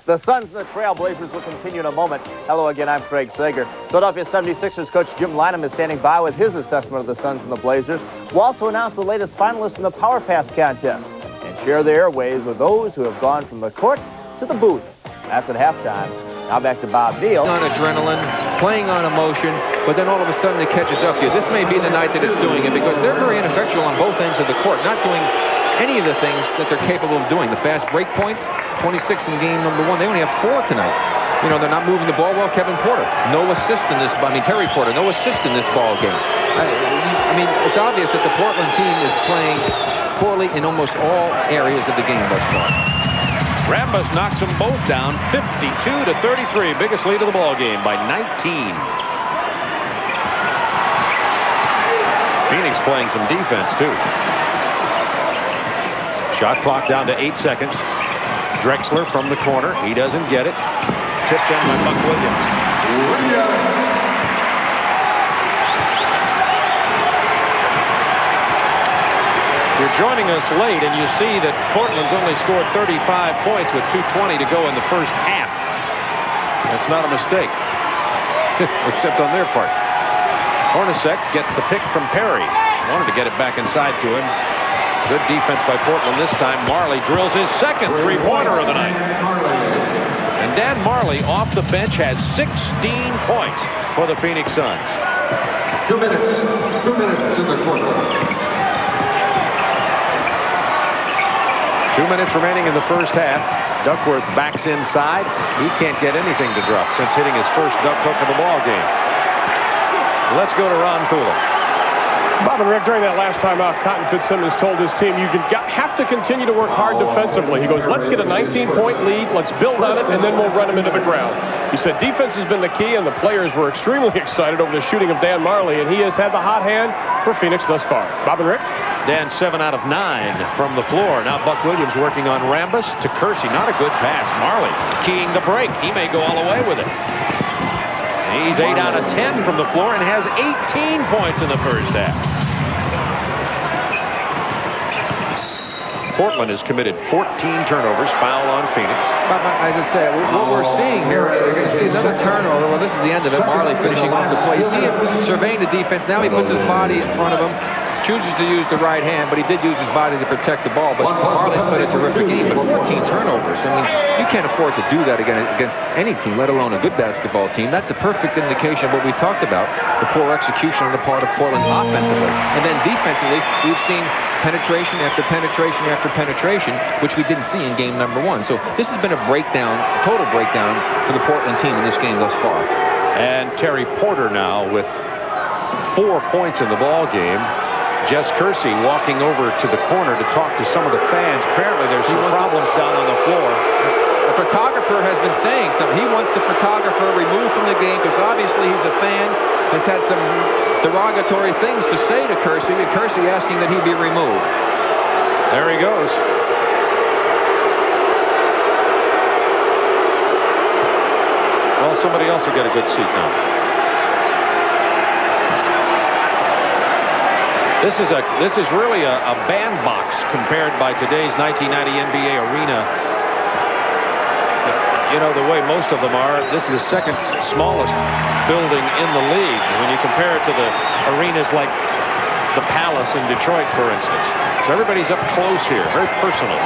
The Suns and the Trailblazers will continue in a moment. Hello again, I'm Craig Sager. Philadelphia 76ers coach Jim Lynam is standing by with his assessment of the Suns and the Blazers. We'll also announce the latest finalists in the Power Pass contest and share the airwaves with those who have gone from the court to the booth. That's at halftime. Now back to Bob Neal. On adrenaline, playing on emotion, but then all of a sudden it catches up to you. This may be the night that it's doing it because they're very ineffectual on both ends of the court, not doing any of the things that they're capable of doing. The fast break points, 26 in game number 1. They only have 4 tonight. You know, they're not moving the ball well. Kevin Porter, no assist in this. Terry Porter, no assist in this ball game. I mean, it's obvious that the Portland team is playing poorly in almost all areas of the game thus far. Rambis knocks them both down, 52-33. Biggest lead of the ball game by 19. Phoenix playing some defense, too. Shot clock down to 8 seconds. Drexler from the corner. He doesn't get it. Tipped in by Buck Williams. You're joining us late, and you see that Portland's only scored 35 points with 2:20 to go in the first half. That's not a mistake, except on their part. Hornacek gets the pick from Perry. Wanted to get it back inside to him. Good defense by Portland this time. Marley drills his second three-pointer of the night. And Dan Marley off the bench has 16 points for the Phoenix Suns. 2 minutes. 2 minutes in the quarter. 2 minutes remaining in the first half. Duckworth backs inside. He can't get anything to drop since hitting his first duck hook of the ball game. Let's go to Ron Poole. Bob and Rick, during that last timeout, Cotton Fitzsimmons told his team, you have to continue to work hard defensively. He goes, let's get a 19-point lead, let's build on it, and then we'll run him into the ground. He said defense has been the key, and the players were extremely excited over the shooting of Dan Marley, and he has had the hot hand for Phoenix thus far. Bob and Rick? Dan 7 out of 9 from the floor. Now Buck Williams working on Rambus to Kersey. Not a good pass. Marley keying the break. He may go all the way with it. He's 8 out of 10 from the floor and has 18 points in the first half. Portland has committed 14 turnovers, foul on Phoenix. But as I say, what we're seeing here, you're going to see another turnover. Well, this is the end of it. Marley finishing off the play. You see him surveying the defense. Now he puts his body in front of him. Chooses to use the right hand, but he did use his body to protect the ball. But Marley's played a terrific game. But 14 turnovers. I mean, you can't afford to do that against any team, let alone a good basketball team. That's a perfect indication of what we talked about, the poor execution on the part of Portland offensively. And then defensively, we've seen penetration after penetration after penetration, which we didn't see in game number 1. So this has been a breakdown, a total breakdown for the Portland team in this game thus far. And Terry Porter now with 4 points in the ball game. Jess Kersey walking over to the corner to talk to some of the fans. Apparently there's some problems down on the floor. The photographer has been saying something. He wants the photographer removed from the game because obviously he's a fan, has had some derogatory things to say to Kersey, and Kersey asking that he be removed. There he goes. Well, somebody else will get a good seat now. This is really a bandbox compared by today's 1990 NBA arena. You know, the way most of them are, this is the second smallest building in the league when you compare it to the arenas like the Palace in Detroit, for instance. So everybody's up close here, very personal.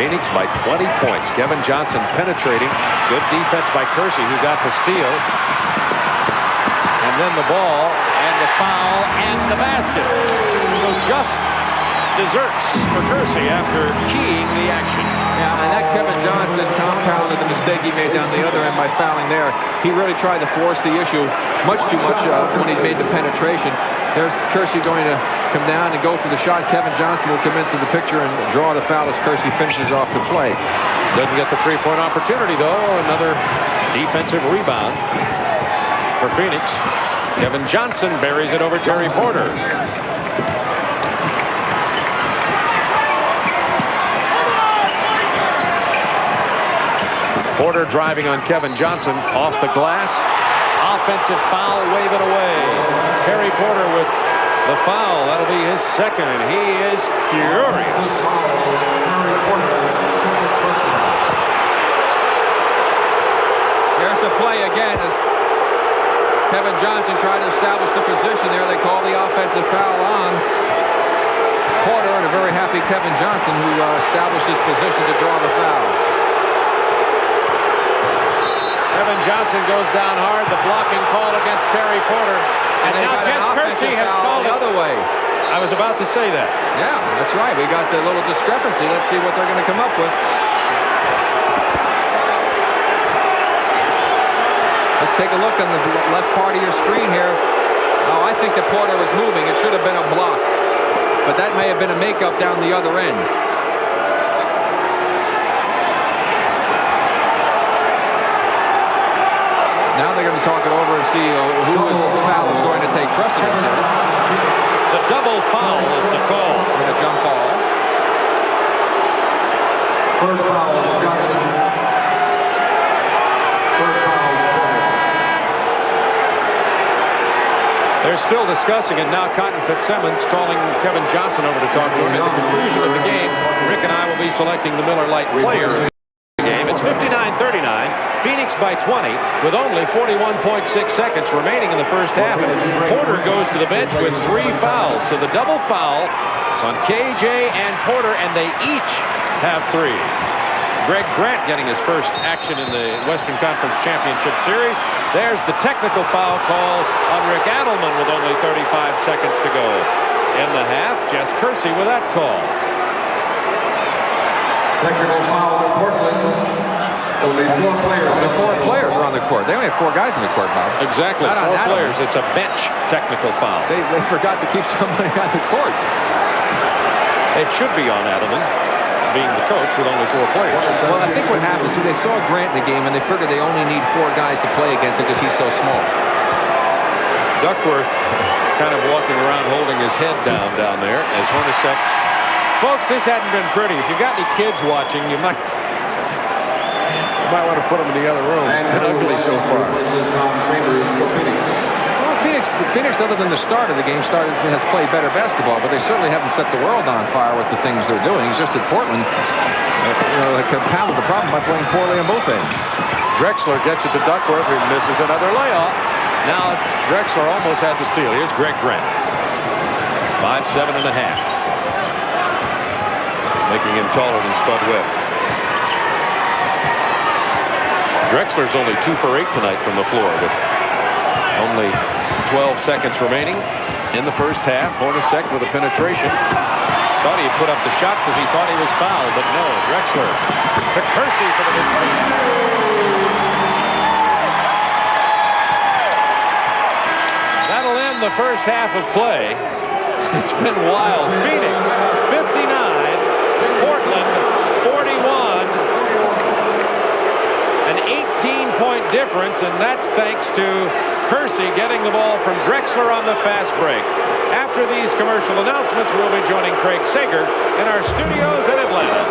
Phoenix by 20 points. Kevin Johnson penetrating. Good defense by Kersey, who got the steal. And then the ball, and the foul, and the basket. So just desserts for Kersey after keying the action. Yeah, and that Kevin Johnson compounded the mistake he made down the other end by fouling there. He really tried to force the issue much too much when he made the penetration. There's Kersey going to come down and go for the shot. Kevin Johnson will come into the picture and draw the foul as Kersey finishes off the play. Doesn't get the three-point opportunity, though. Another defensive rebound for Phoenix. Kevin Johnson buries it over Terry Porter. Porter driving on Kevin Johnson off the glass. Offensive foul, wave it away. Terry Porter with the foul. That'll be his second, and he is furious. Here's the play again. Kevin Johnson tried to establish the position there. They call the offensive foul on Porter, and a very happy Kevin Johnson who established his position to draw the foul. Kevin Johnson goes down hard. The blocking call against Terry Porter. And now Jess Kersey has called the other way. I was about to say that. Yeah, that's right. We got a little discrepancy. Let's see what they're going to come up with. Let's take a look on the left part of your screen here. Oh, I think that Porter was moving. It should have been a block. But that may have been a makeup down the other end. Now they're going to talk it over and see who foul is going to take precedence here. The double foul is the call. With a jump ball. First foul, Johnson. First foul. They're still discussing it now. Cotton Fitzsimmons calling Kevin Johnson over to talk to him. At the conclusion of the game, Rick and I will be selecting the Miller Lite players of the game. It's 59-39. Phoenix by 20 with only 41.6 seconds remaining in the first half. And Porter goes to the bench with 3 fouls. So the double foul is on KJ and Porter, and they each have 3. Greg Grant getting his first action in the Western Conference Championship Series. There's the technical foul call on Rick Adelman with only 35 seconds to go in the half. Jess Kersey with that call. Technical foul in Portland. Only 4 players. Only 4 players are on the court. They only have 4 guys on the court, Bob. Exactly, 4 players. It's a bench technical foul. They forgot to keep somebody on the court. It should be on Adelman, being the coach with only 4 players. Well, I think what happens is they saw Grant in the game and they figured they only need 4 guys to play against him because he's so small. Duckworth kind of walking around holding his head down there as Hornacek. Folks, this hadn't been pretty. If you've got any kids watching, you might want to put them in the other room. It's been ugly so far. Phoenix, other than the start of the game, has played better basketball, but they certainly haven't set the world on fire with the things they're doing. He's just at Portland, they compounded the problem by playing poorly on both ends. Drexler gets it to Duckworth, who misses another layoff. Now Drexler almost had the steal. Here's Greg Grant. 5'7.5", making him taller than Spud Webb. Drexler's only 2 for 8 tonight from the floor, with only 12 seconds remaining in the first half. Hornacek with a penetration. Thought he'd put up the shot because he thought he was fouled, but no. Drexler to Kersey for the mid-range. That'll end the first half of play. It's been wild. Phoenix 59, Portland 41. An 18-point difference, and that's thanks to Kersey getting the ball from Drexler on the fast break. After these commercial announcements, we'll be joining Craig Sager in our studios in Atlanta.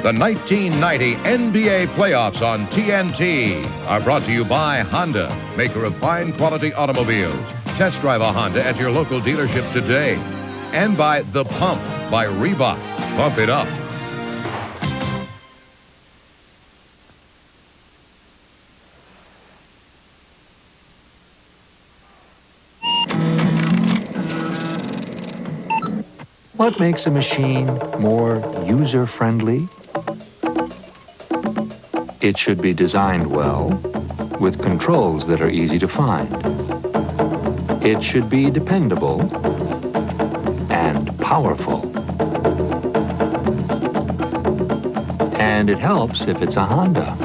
The 1990 NBA playoffs on TNT are brought to you by Honda, maker of fine quality automobiles. Test drive a Honda at your local dealership today. And by The Pump by Reebok. Pump it up. What makes a machine more user-friendly? It should be designed well, with controls that are easy to find. It should be dependable and powerful. And it helps if it's a Honda.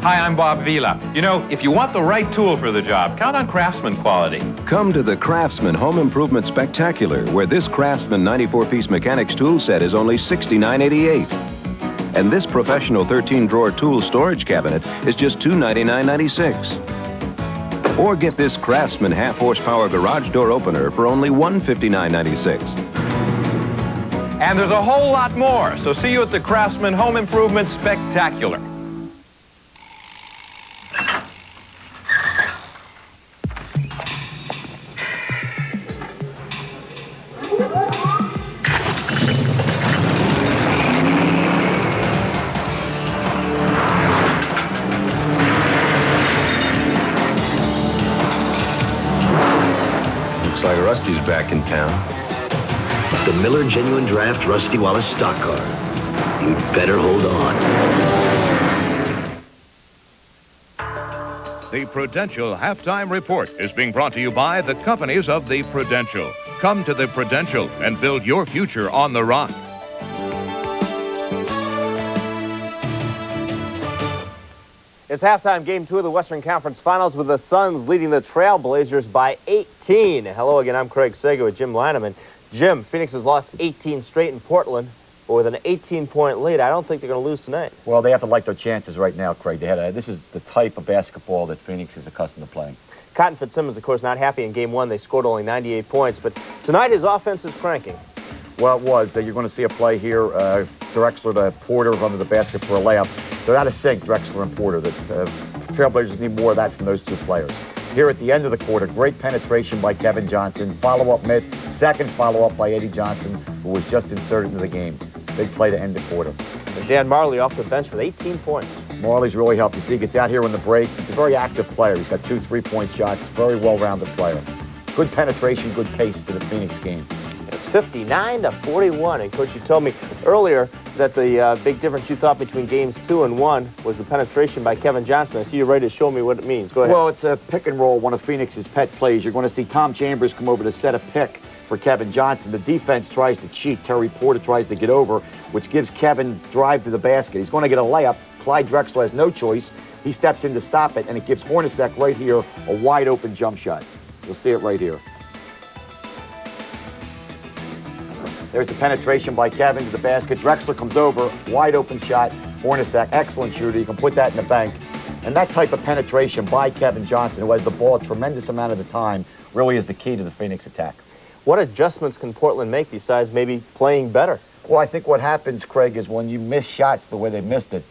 Hi, I'm Bob Vila. You know, if you want the right tool for the job, count on Craftsman quality. Come to the Craftsman Home Improvement Spectacular, where this Craftsman 94-piece mechanics tool set is only $69.88. And this professional 13-drawer tool storage cabinet is just $299.96. Or get this Craftsman half-horsepower garage door opener for only $159.96. And there's a whole lot more, so see you at the Craftsman Home Improvement Spectacular. Like Rusty's back in town. The Miller Genuine Draft Rusty Wallace stock car. You'd better hold on. The Prudential Halftime Report is being brought to you by the companies of the Prudential. Come to the Prudential and build your future on the rock. It's halftime, game 2 of the Western Conference Finals, with the Suns leading the Trailblazers by 18. Hello again, I'm Craig Sager with Jim Lineman. Jim, Phoenix has lost 18 straight in Portland, but with an 18-point lead, I don't think they're going to lose tonight. Well, they have to like their chances right now, Craig. This is the type of basketball that Phoenix is accustomed to playing. Cotton Fitzsimmons, of course, not happy in Game 1. They scored only 98 points, but tonight his offense is cranking. Well, it was. You're going to see a play here. Drexler to Porter under the basket for a layup. They're out of sync, Drexler and Porter. The Trailblazers need more of that from those two players. Here at the end of the quarter, great penetration by Kevin Johnson. Follow-up miss. Second follow-up by Eddie Johnson, who was just inserted into the game. Big play to end the quarter. And Dan Marley off the bench with 18 points. Marley's really helped. You see, he gets out here in the break. He's a very active player. He's got 2 3-point shots. Very well-rounded player. Good penetration, good pace to the Phoenix game. It's 59-41. And, Coach, you told me earlier that the big difference you thought between Games 2 and 1 was the penetration by Kevin Johnson. I see you're ready to show me what it means. Go ahead. Well, it's a pick and roll, one of Phoenix's pet plays. You're going to see Tom Chambers come over to set a pick for Kevin Johnson. The defense tries to cheat. Terry Porter tries to get over, which gives Kevin drive to the basket. He's going to get a layup. Clyde Drexler has no choice. He steps in to stop it, and it gives Hornacek right here a wide-open jump shot. You'll see it right here. There's the penetration by Kevin to the basket. Drexler comes over, wide-open shot. Hornacek, excellent shooter. You can put that in the bank. And that type of penetration by Kevin Johnson, who has the ball a tremendous amount of the time, really is the key to the Phoenix attack. What adjustments can Portland make besides maybe playing better? Well, I think what happens, Craig, is when you miss shots the way they missed it,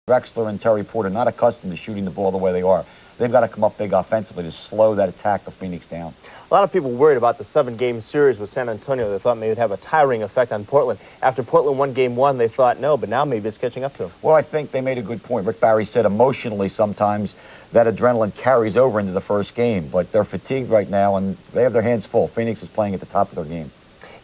Drexler and Terry Porter not accustomed to shooting the ball the way they are. They've got to come up big offensively to slow that attack of Phoenix down. A lot of people worried about the 7-game series with San Antonio. They thought maybe it would have a tiring effect on Portland. After Portland won Game 1, they thought no, but now maybe it's catching up to them. Well, I think they made a good point. Rick Barry said emotionally sometimes that adrenaline carries over into the first game, but they're fatigued right now and they have their hands full. Phoenix is playing at the top of their game.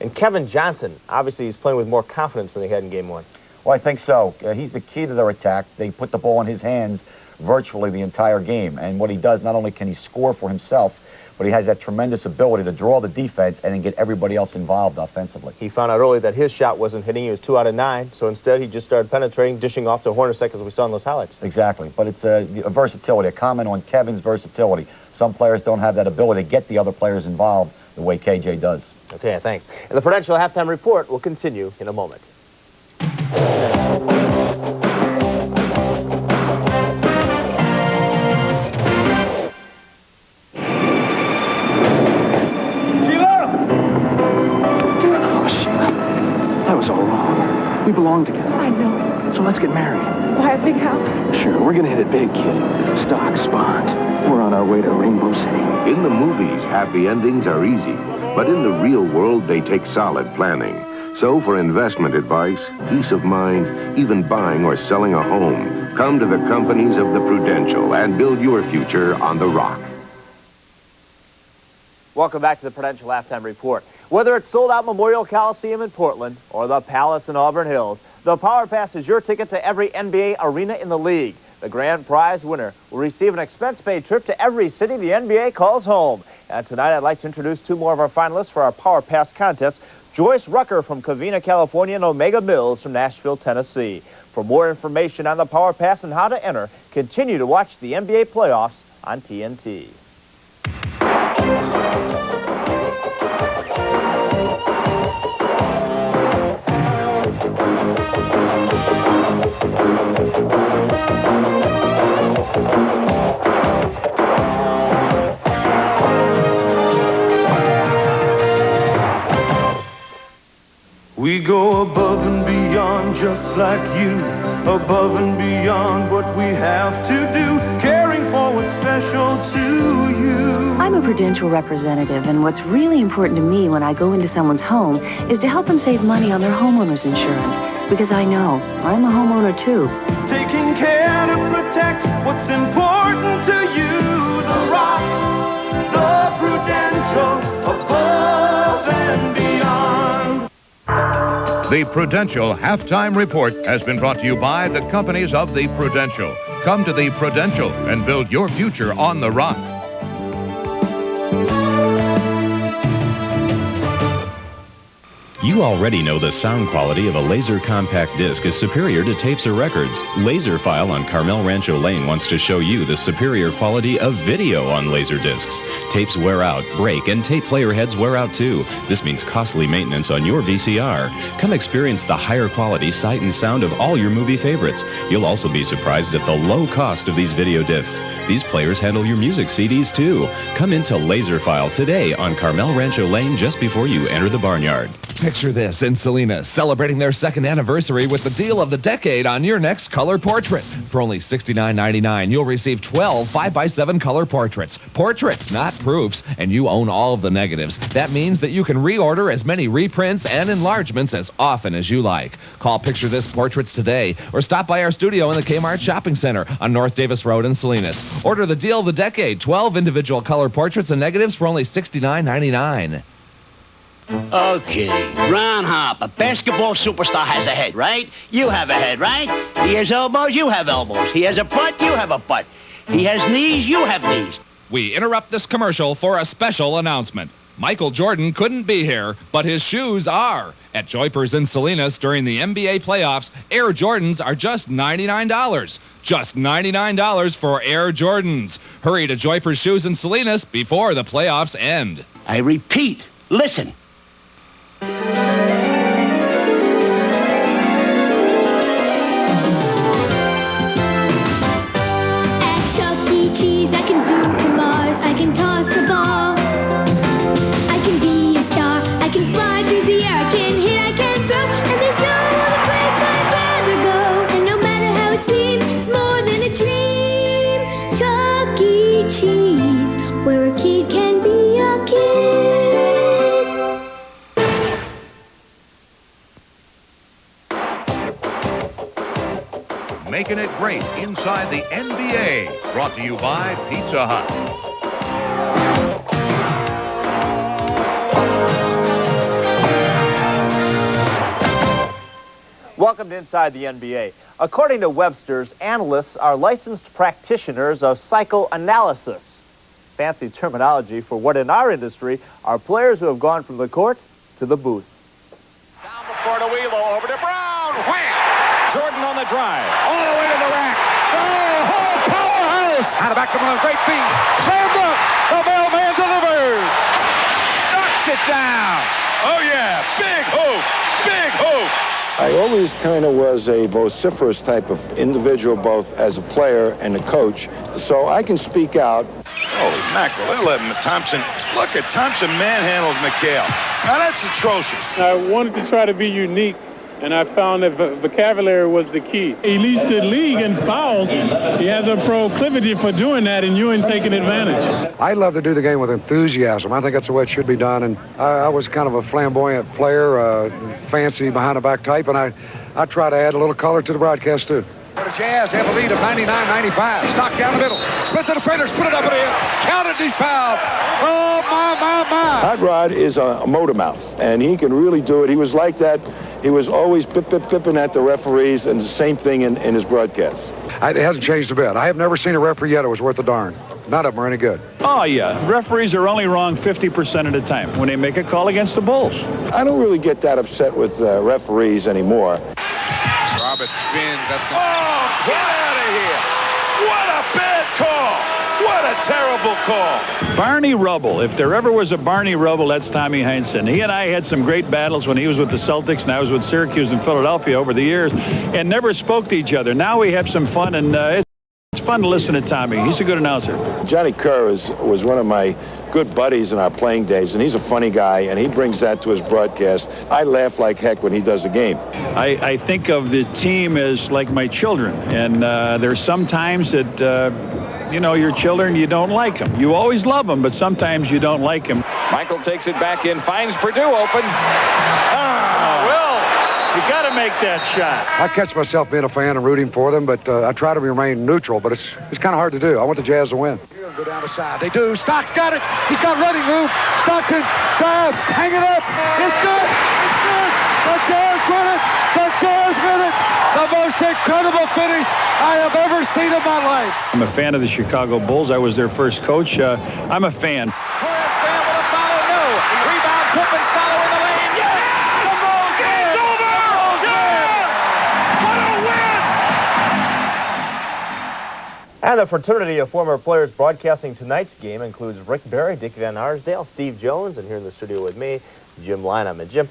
And Kevin Johnson, obviously he's playing with more confidence than they had in Game 1. Well, I think so. He's the key to their attack. They put the ball in his hands virtually the entire game. And what he does, not only can he score for himself, but he has that tremendous ability to draw the defense and then get everybody else involved offensively. He found out early that his shot wasn't hitting. He was 2 out of 9. So instead, he just started penetrating, dishing off to Hornacek as we saw in those highlights. Exactly. But it's a versatility, a comment on Kevin's versatility. Some players don't have that ability to get the other players involved the way KJ does. Okay, thanks. And the Prudential Halftime Report will continue in a moment. We belong together. I know. So let's get married. Buy a big house? Sure, we're gonna hit it big, kid. Stocks, bonds. We're on our way to Rainbow City. In the movies, happy endings are easy, but in the real world, they take solid planning. So for investment advice, peace of mind, even buying or selling a home, come to the companies of the Prudential and build your future on the rock. Welcome back to the Prudential Halftime Report. Whether it's sold-out Memorial Coliseum in Portland or the Palace in Auburn Hills, the Power Pass is your ticket to every NBA arena in the league. The grand prize winner will receive an expense-paid trip to every city the NBA calls home. And tonight I'd like to introduce 2 more of our finalists for our Power Pass contest. Joyce Rucker from Covina, California, and Omega Mills from Nashville, Tennessee. For more information on the Power Pass and how to enter, continue to watch the NBA playoffs on TNT. We go above and beyond just like you, above and beyond what we have to do, caring for what's special to you. I'm a Prudential representative, and what's really important to me when I go into someone's home is to help them save money on their homeowner's insurance, because I know I'm a homeowner too. Taking care to protect what's important to you, the rock, the Prudential, above and beyond. The Prudential Halftime Report has been brought to you by the companies of the Prudential. Come to the Prudential and build your future on the rock. You already know the sound quality of a laser compact disc is superior to tapes or records. Laserfile on Carmel Rancho Lane wants to show you the superior quality of video on laser discs. Tapes wear out, break, and tape player heads wear out too. This means costly maintenance on your VCR. Come experience the higher quality sight and sound of all your movie favorites. You'll also be surprised at the low cost of these video discs. These players handle your music CDs too. Come into Laserfile today on Carmel Rancho Lane just before you enter the barnyard. Picture this in Salinas, celebrating their 2nd anniversary with the deal of the decade on your next color portrait. For only $69.99, you'll receive 12 5x7 color portraits. Portraits, not proofs, and you own all of the negatives. That means that you can reorder as many reprints and enlargements as often as you like. Call Picture This Portraits today or stop by our studio in the Kmart Shopping Center on North Davis Road in Salinas. Order the deal of the decade, 12 individual color portraits and negatives for only $69.99. Okay, Ron Harper, basketball superstar, has a head, right? You have a head, right? He has elbows, you have elbows. He has a butt, you have a butt. He has knees, you have knees. We interrupt this commercial for a special announcement. Michael Jordan couldn't be here, but his shoes are. At Joypers in Salinas during the NBA playoffs, Air Jordans are just $99. Just $99 for Air Jordans. Hurry to Joypers Shoes in Salinas before the playoffs end. I repeat, listen. At Chuck E. Cheese, I can zoom to Mars, I can toss the ball. I can be a star, I can fly through the air, I can hit, I can throw, and there's no other place I'd rather go. And no matter how it seems, it's more than a dream. Chuck E. Cheese, where a kid can be a kid. Making it great inside the NBA. Brought to you by Pizza Hut. Welcome to Inside the NBA. According to Webster's, analysts are licensed practitioners of psychoanalysis. Fancy terminology for what in our industry are players who have gone from the court to the booth. Down the floor to Wheelo, over to Brown. Wham! Jordan on the drive. All the way to the rack. Oh, powerhouse! Out of back to Malone. Great feed. Slammed up. The mailman delivers. Knocks it down. Oh, yeah. Big hoop. Big hoop. I always kind of was a vociferous type of individual, both as a player and a coach, so I can speak out. Holy mackerel, they're letting Thompson. Look at Thompson manhandles McHale. Now that's atrocious. I wanted to try to be unique, and I found that vocabulary was the key. He leads the league in fouls. He has a proclivity for doing that, and you ain't taking advantage. I love to do the game with enthusiasm. I think that's the way it should be done, and I was kind of a flamboyant player, fancy behind-the-back type, and I try to add a little color to the broadcast, too. The Jazz have a lead of 99-95. Stock down the middle. Split the defenders. Put it up in the air. Counted. He's fouled. Oh, my. Hot Rod is a motor mouth, and he can really do it. He was like that. He was always pipping at the referees, and the same thing in his broadcasts. It hasn't changed a bit. I have never seen a referee yet that was worth a darn. None of them are any good. Oh, yeah. Referees are only wrong 50% of the time when they make a call against the Bulls. I don't really get that upset with referees anymore. Roberts spins. That's oh, get out of here. What a bad call. What a terrible call. Barney Rubble. If there ever was a Barney Rubble, that's Tommy Heinsohn. He and I had some great battles when he was with the Celtics and I was with Syracuse and Philadelphia over the years and never spoke to each other. Now we have some fun, and it's fun to listen to Tommy. He's a good announcer. Johnny Kerr was one of my good buddies in our playing days, and he's a funny guy, and he brings that to his broadcast. I laugh like heck when he does the game. I think of the team as like my children, and there's some times that, your children, you don't like them. You always love them, but sometimes you don't like them. Michael takes it back in, finds Purdue open. You got to make that shot. I catch myself being a fan and rooting for them, but I try to remain neutral, but it's kind of hard to do. I want the Jazz to win. Go down the side. They do. Stock's got it. He's got running room. Stockton, grab, hang it up. It's good. It's good. The Jazz win it. The Jazz win it. The most incredible finish I have ever seen in my life. I'm a fan of the Chicago Bulls. I was their first coach. I'm a fan. Horace Graham with a follow. No. Rebound. Pippen follow in the lane. Yes. The Bulls win. It's over. What a win. And the fraternity of former players broadcasting tonight's game includes Rick Barry, Dick Van Arsdale, Steve Jones, and here in the studio with me, Jim Lynam. And Jim,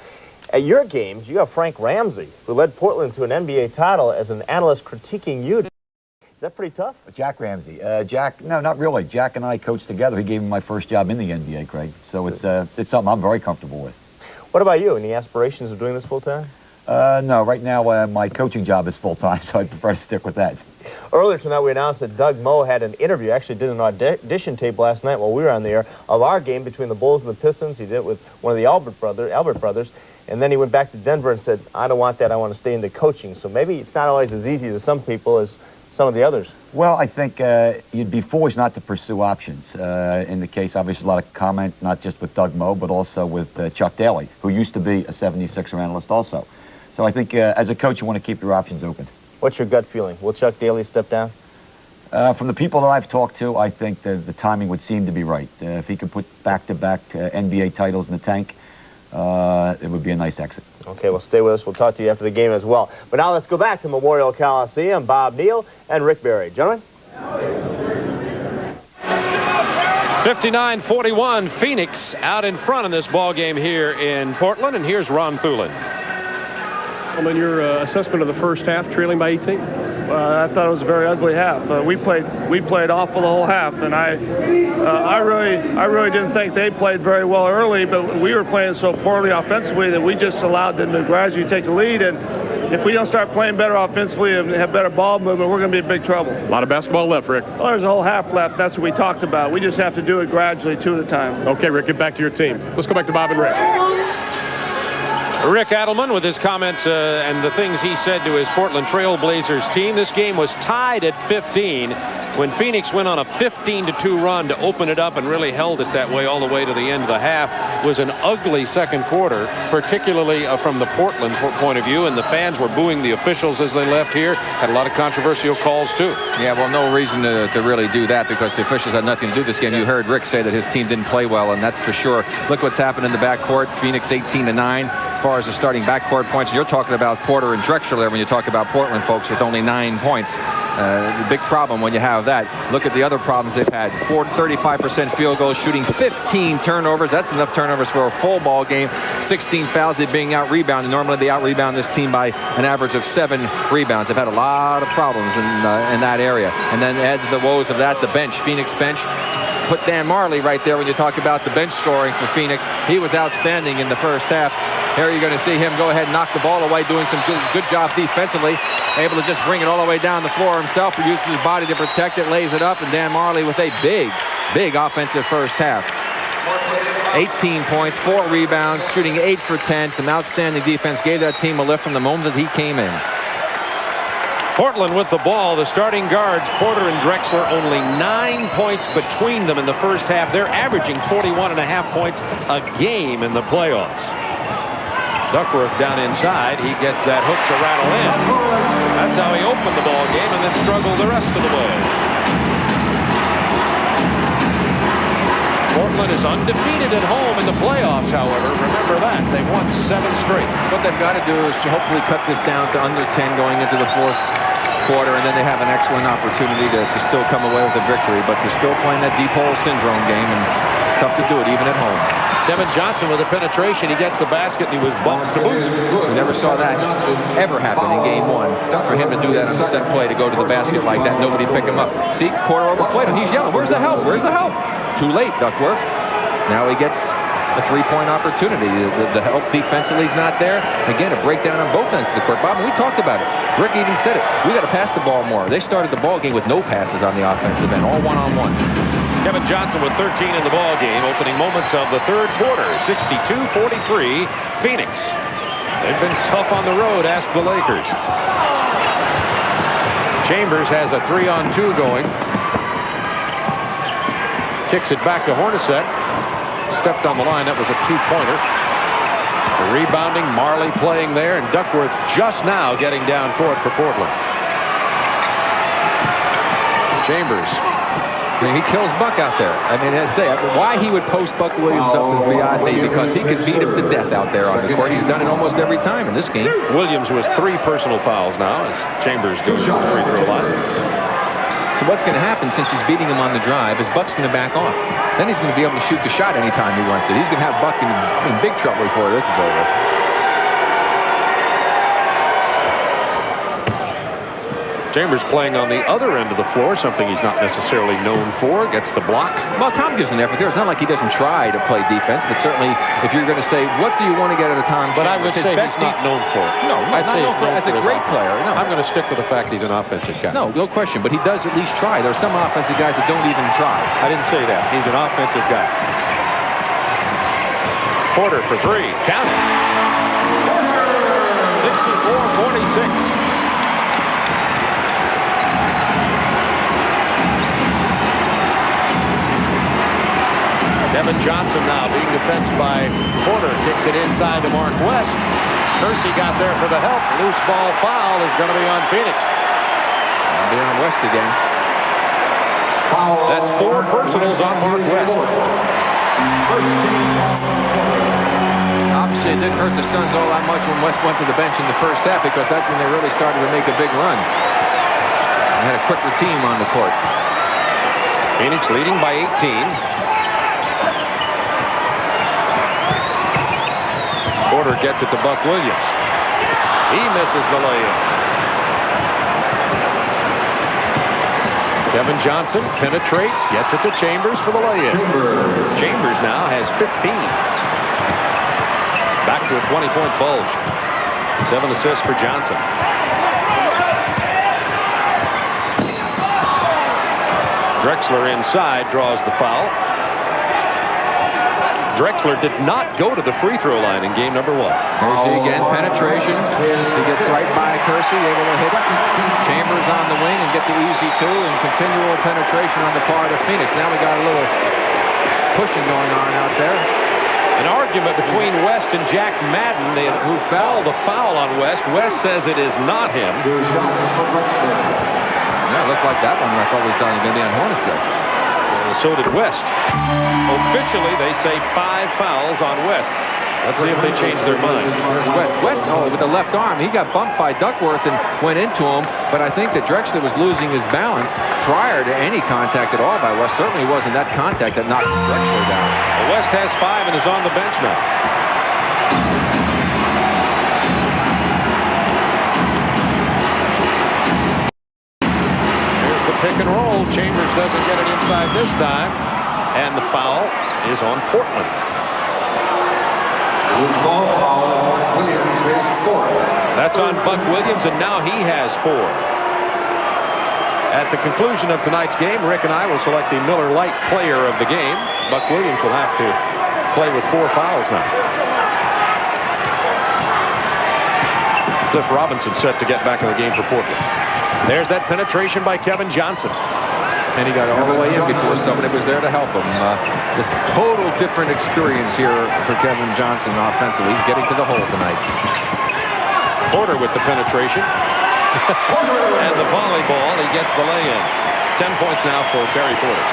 at your games, you have Frank Ramsey, who led Portland to an NBA title as an analyst critiquing you. Is that pretty tough? Jack Ramsey. Jack, no, not really. Jack and I coached together. He gave me my first job in the NBA, Craig. So it's something I'm very comfortable with. What about you? Any aspirations of doing this full-time? No, right now my coaching job is full-time, so I prefer to stick with that. Earlier tonight, we announced that Doug Moe had an interview, actually did an audition tape last night while we were on the air, of our game between the Bulls and the Pistons. He did it with one of the Albert brothers, and then he went back to Denver and said, I don't want that, I want to stay into coaching. So maybe it's not always as easy to some people as some of the others. Well, I think you'd be foolish not to pursue options. In the case, obviously, a lot of comment, not just with Doug Moe, but also with Chuck Daly, who used to be a 76er analyst also. So I think as a coach, you want to keep your options open. What's your gut feeling? Will Chuck Daly step down? From the people that I've talked to, I think the timing would seem to be right. If he could put back-to-back NBA titles in the tank, it would be a nice exit. Okay, well, stay with us. We'll talk to you after the game as well. But now let's go back to Memorial Coliseum. Bob Neal and Rick Barry. Gentlemen? 59-41, Phoenix out in front in this ball game here in Portland, and here's Ron Poulin. In your assessment of the first half, trailing by 18? I thought it was a very ugly half. We played awful the whole half, and I really didn't think they played very well early, but we were playing so poorly offensively that we just allowed them to gradually take the lead. And if we don't start playing better offensively and have better ball movement, we're going to be in big trouble. A lot of basketball left, Rick. Well, there's a whole half left. That's what we talked about. We just have to do it gradually, two at a time. Okay, Rick, get back to your team. Let's go back to Bob and Rick. Rick Adelman with his comments and the things he said to his Portland Trail Blazers team. This game was tied at 15 when Phoenix went on a 15-2 run to open it up and really held it that way all the way to the end of the half. It was an ugly second quarter, particularly from the Portland point of view, and the fans were booing the officials as they left here. Had a lot of controversial calls, too. Yeah, well, no reason to really do that because the officials had nothing to do with this game. You heard Rick say that his team didn't play well, and that's for sure. Look what's happened in the backcourt. Phoenix 18-9. As far as the starting backcourt points, you're talking about Porter and Drexler there when you talk about Portland folks with only 9 points. The big problem when you have that. Look at the other problems they've had. 35% field goals, shooting 15 turnovers. That's enough turnovers for a full ball game. 16 fouls. They're being out-rebounded. Normally they out-rebound this team by an average of 7 rebounds. They've had a lot of problems in that area. And then add to the woes of that, the bench, Phoenix bench. Put Dan Marley right there when you talk about the bench scoring for Phoenix. He was outstanding in the first half. Here you're going to see him go ahead and knock the ball away, doing some good job defensively. Able to just bring it all the way down the floor himself. He uses his body to protect it, lays it up, and Dan Marley with a big offensive first half. 18 points, 4 rebounds, shooting 8 for 10. Some outstanding defense. Gave that team a lift from the moment that he came in. Portland with the ball. The starting guards, Porter and Drexler, only 9 points between them in the first half. They're averaging 41.5 points a game in the playoffs. Duckworth down inside. He gets that hook to rattle in. That's how he opened the ball game and then struggled the rest of the way. Portland is undefeated at home in the playoffs, however. Remember that. They've won 7 straight. What they've got to do is to hopefully cut this down to under 10 going into the fourth quarter, and then they have an excellent opportunity to still come away with a victory. But they're still playing that deep hole syndrome game, and it's tough to do it even at home. Devin Johnson with a penetration. He gets the basket, and he was bumped to boot. We never saw that ever happen in game 1. For him to do that on the set play, to go to the basket like that, nobody pick him up. See, Porter overplayed him. He's yelling, where's the help? Where's the help? Too late, Duckworth. Now he gets a 3-point opportunity. The help defensively is not there. Again, a breakdown on both ends of the court. Bob, we talked about it. Rick even said it. We got to pass the ball more. They started the ball game with no passes on the offensive end, all one-on-one. Kevin Johnson with 13 in the ball game. Opening moments of the third quarter. 62-43, Phoenix. They've been tough on the road, ask the Lakers. Chambers has a 3-on-2 going. Kicks it back to Hornacek. Stepped on the line. That was a 2-pointer. The rebounding, Marley playing there, and Duckworth just now getting down court for Portland. Chambers. I mean, he kills Buck out there. I mean, I'd say why he would post Buck Williams up is beyond me, because he could beat him to death out there on the court. He's done it almost every time in this game. Williams with 3 personal fouls now as Chambers goes to the free throw line. So what's going to happen since he's beating him on the drive is Buck's going to back off. Then he's going to be able to shoot the shot anytime he wants it. He's going to have Buck in big trouble before this is over. Chambers playing on the other end of the floor, something he's not necessarily known for. Gets the block. Well, Tom gives an effort there. It's not like he doesn't try to play defense, but certainly if you're going to say, what do you want to get out of Tom But I Chambers? would say he's not known for it. No, I'd say he's known as for a his great offense. player. No. I'm going to stick with the fact he's an offensive guy. No question, but he does at least try. There are some offensive guys that don't even try. I didn't say that. He's an offensive guy. Porter for three. Count it. 64-46. Kevin Johnson now being defensed by Porter. Kicks it inside to Mark West. Kersey got there for the help. Loose ball foul is going to be on Phoenix. Be on West again. That's 4 personals on Mark West. Obviously, it didn't hurt the Suns all that much when West went to the bench in the first half because that's when they really started to make a big run. They had a quicker team on the court. Phoenix leading by 18. Porter gets it to Buck Williams. He misses the layup. Kevin Johnson penetrates, gets it to Chambers for the layup. Chambers now has 15. Back to a 20-point bulge. 7 assists for Johnson. Drexler inside draws the foul. Drexler did not go to the free throw line in game number 1. Kersey again, penetration. He gets right by Kersey, able to hit Chambers on the wing and get the easy 2 and continual penetration on the part of Phoenix. Now we got a little pushing going on out there. An argument between West and Jack Madden, who fouled the foul on West. West says it is not him. Yeah, it looked like that one. I thought we saw him going to be on Hornacek. So did West. Officially, they say 5 fouls on West. Let's see if they change their minds. West, with the left arm, he got bumped by Duckworth and went into him, but I think that Drexler was losing his balance prior to any contact at all by West. Certainly wasn't that contact that knocked Drexler down. Well, West has 5 and is on the bench now. Here's the pick and roll. Chambers doesn't get it inside this time, and the foul is on Portland. That's on Buck Williams, and now he has 4. At the conclusion of tonight's game, Rick and I will select the Miller Lite player of the game. Buck Williams will have to play with 4 fouls now. Cliff Robinson set to get back in the game for Portland. There's that penetration by Kevin Johnson. And he got all the way in before somebody was there to help him. Just total different experience here for Kevin Johnson offensively. He's getting to the hole tonight. Porter with the penetration. And the volleyball, he gets the lay-in. 10 points now for Terry Porter.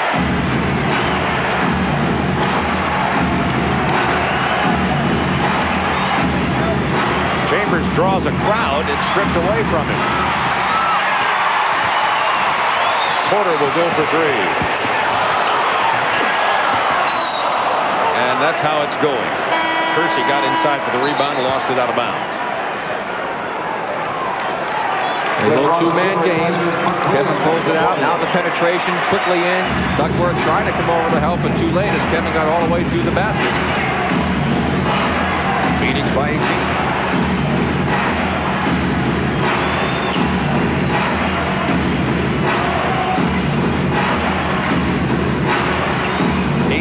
Chambers draws a crowd. It's stripped away from him. Porter will go for 3. And that's how it's going. Kersey got inside for the rebound, lost it out of bounds. A little 2-man game. Kevin pulls it out. Now the penetration quickly in. Duckworth trying to come over to help, but too late as Kevin got all the way through the basket. Phoenix by 18.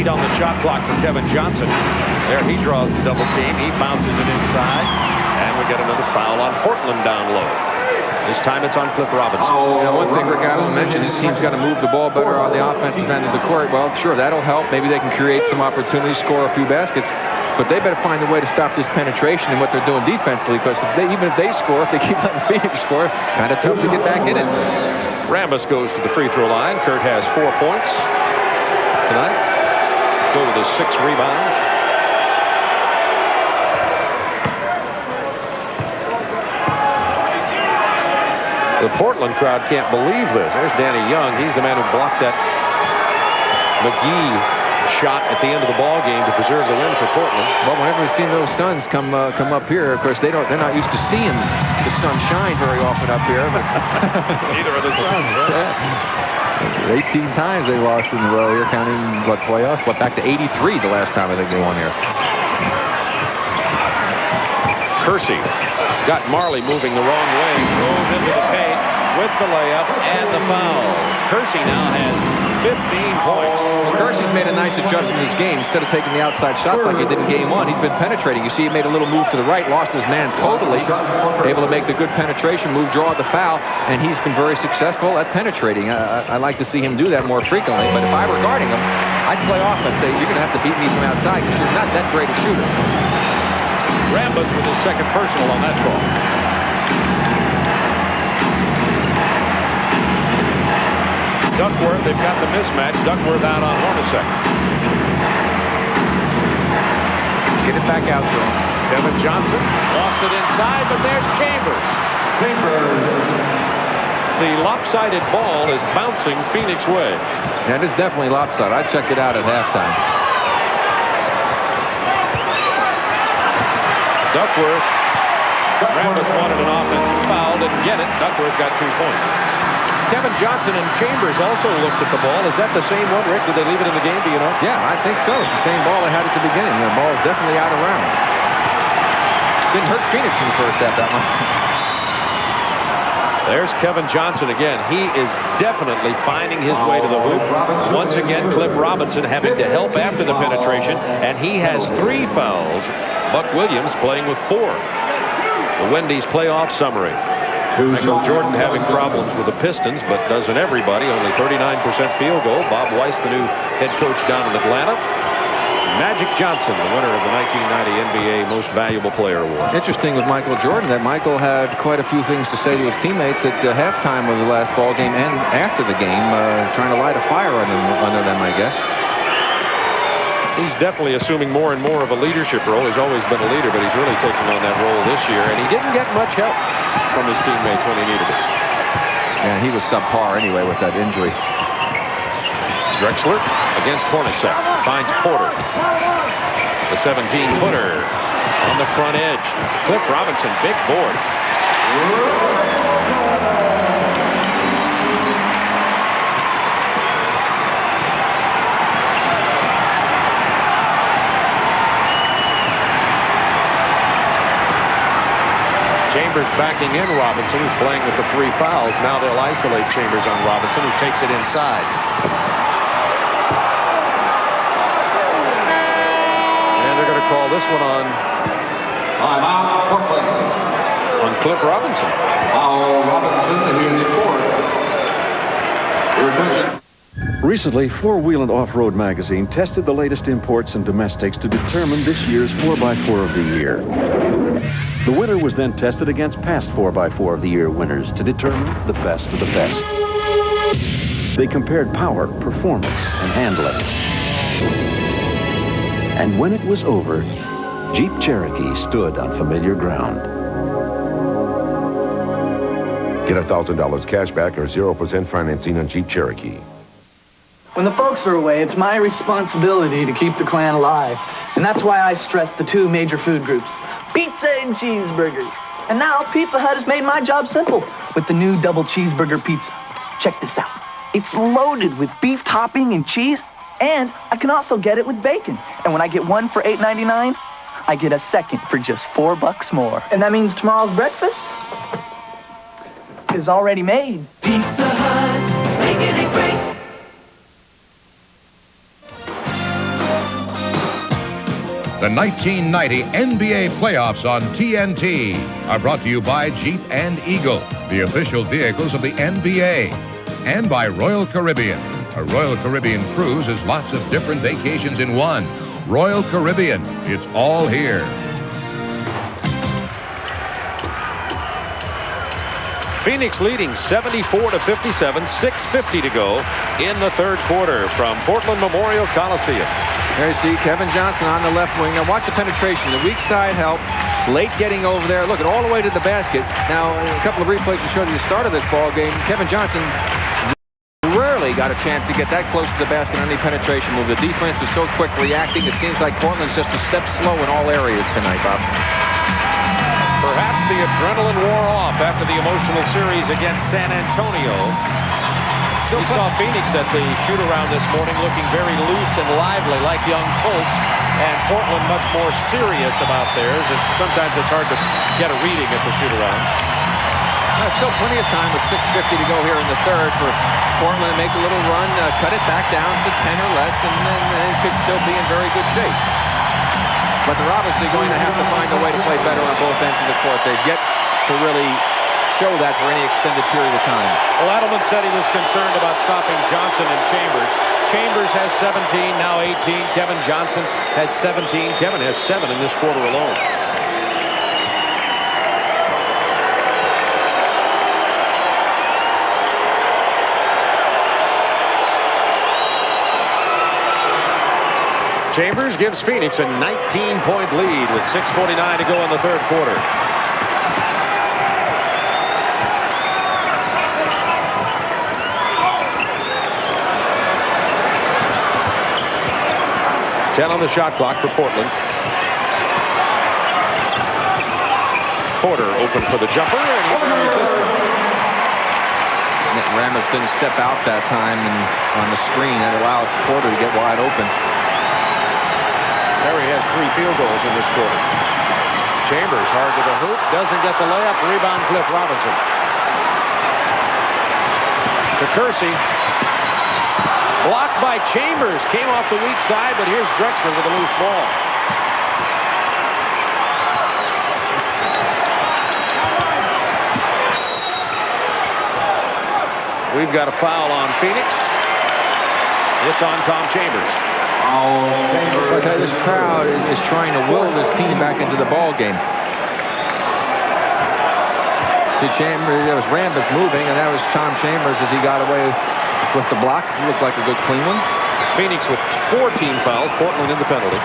On the shot clock for Kevin Johnson. There he draws the double team. He bounces it inside. And we get another foul on Portland down low. This time it's on Cliff Robinson. One thing Rick Adelman mentioned, his team's got to move the ball better on the offensive end of the court. Well, sure, that'll help. Maybe they can create some opportunities, score a few baskets. But they better find a way to stop this penetration and what they're doing defensively, because even if they score, if they keep letting Phoenix score, kind of tough to get back in it. Rambis goes to the free throw line. Kurt has 4 points tonight. Go with his 6 rebounds. The Portland crowd can't believe this. There's Danny Young. He's the man who blocked that McGee shot at the end of the ball game to preserve the win for Portland. Well, whenever we've seen those Suns come up here, of course, they're not used to seeing the sun shine very often up here. But neither are the Suns, right? 18 times they lost in a row here, counting playoffs, but back to 83 the last time I think they won here. Kersey got Marley moving the wrong way, drove into the paint with the layup and the foul. Kersey now has 15 points. Well, Kersey's made a nice adjustment in his game. Instead of taking the outside shots like he did in game 1, he's been penetrating. You see he made a little move to the right, lost his man totally, able to make the good penetration move, draw the foul, and he's been very successful at penetrating. I like to see him do that more frequently, but if I were guarding him, I'd play off and say, you're going to have to beat me from outside because you're not that great a shooter. Rambus with his second personal on that call. Duckworth, they've got the mismatch. Duckworth out on Hornacek. Get it back out to him. Kevin Johnson lost it inside, but there's Chambers. The lopsided ball is bouncing Phoenix way. Yeah, it is definitely lopsided. I'd check it out at halftime. Duckworth. Rambus wanted an offensive foul, didn't get it. Duckworth got 2 points. Kevin Johnson and Chambers also looked at the ball. Is that the same one, Rick? Did they leave it in the game? Do you know? Yeah, I think so. It's the same ball they had at the beginning. The ball is definitely out of round. Didn't hurt Phoenix in the first half that much. There's Kevin Johnson again. He is definitely finding his way to the hoop. Once again, Cliff Robinson having to help after the penetration, and he has 3 fouls. Buck Williams playing with 4. The Wendy's playoff summary. Michael Jordan having problems with the Pistons, but doesn't everybody? Only 39% field goal. Bob Weiss, the new head coach down in Atlanta. Magic Johnson, the winner of the 1990 NBA Most Valuable Player Award. Interesting with Michael Jordan that Michael had quite a few things to say to his teammates at halftime of the last ball game and after the game, trying to light a fire under them, I guess. He's definitely assuming more and more of a leadership role. He's always been a leader, but he's really taking on that role this year, and he didn't get much help from his teammates when he needed it. And he was subpar anyway with that injury. Drexler against Hornacek. Finds Porter. The 17-footer on the front edge. Cliff Robinson, big board. Chambers backing in Robinson, who's playing with the 3 fouls. Now they'll isolate Chambers on Robinson, who takes it inside. And they're going to call this one on Cliff Robinson. Foul Robinson, and he is 4. Your attention. Recently, Four Wheel and Off-Road magazine tested the latest imports and domestics to determine this year's 4x4 of the year. The winner was then tested against past 4x4 of the year winners to determine the best of the best. They compared power, performance, and handling. And when it was over, Jeep Cherokee stood on familiar ground. Get $1,000 cash back or 0% financing on Jeep Cherokee. When the folks are away, it's my responsibility to keep the clan alive. And that's why I stress the 2 major food groups, pizza and cheeseburgers. And now Pizza Hut has made my job simple with the new double cheeseburger pizza. Check this out. It's loaded with beef topping and cheese, and I can also get it with bacon. And when I get one for $8.99, I get a second for just $4 more. And that means tomorrow's breakfast is already made. Pizza Hut, making it great. The 1990 NBA playoffs on TNT are brought to you by Jeep and Eagle, the official vehicles of the NBA, and by Royal Caribbean. A Royal Caribbean cruise is lots of different vacations in one. Royal Caribbean, it's all here. Phoenix leading 74-57, 6:50 to go in the 3rd quarter from Portland Memorial Coliseum. There you see Kevin Johnson on the left wing. Now watch the penetration. The weak side help. Late getting over there. Look, all the way to the basket. Now, a couple of replays to show you the start of this ball game. Kevin Johnson rarely barely got a chance to get that close to the basket on any penetration move. The defense is so quick reacting. It seems like Portland's just a step slow in all areas tonight, Bob. Perhaps the adrenaline wore off after the emotional series against San Antonio. We saw Phoenix at the shoot-around this morning looking very loose and lively like young colts, and Portland much more serious about theirs. Sometimes it's hard to get a reading at the shoot-around. There's still plenty of time with 6:50 to go here in the third for Portland to make a little run, cut it back down to 10 or less, and then it could still be in very good shape. But they're obviously going to have to find a way to play better on both ends of the court. They've yet to really show that for any extended period of time. Well, Adelman said he was concerned about stopping Johnson and Chambers. Chambers has 17, now 18. Kevin Johnson has 17. Kevin has 7 in this quarter alone. Chambers gives Phoenix a 19-point lead with 6:49 to go in the third quarter. Ten on the shot clock for Portland. Porter open for the jumper, and he's irresistible. Ramos didn't step out that time and on the screen. That allowed Porter to get wide open. Terry has 3 field goals in this quarter. Chambers hard to the hoop, doesn't get the layup. Rebound Cliff Robinson. To Kersey. Blocked by Chambers. Came off the weak side, but here's Drexler with a loose ball. We've got a foul on Phoenix. It's on Tom Chambers. I'll tell you, this crowd is trying to will this team back into the ball game. See, Chambers, there was Rambis moving, and that was Tom Chambers as he got away with the block. It looked like a good clean one. Phoenix with 4 team fouls. Portland in the penalty.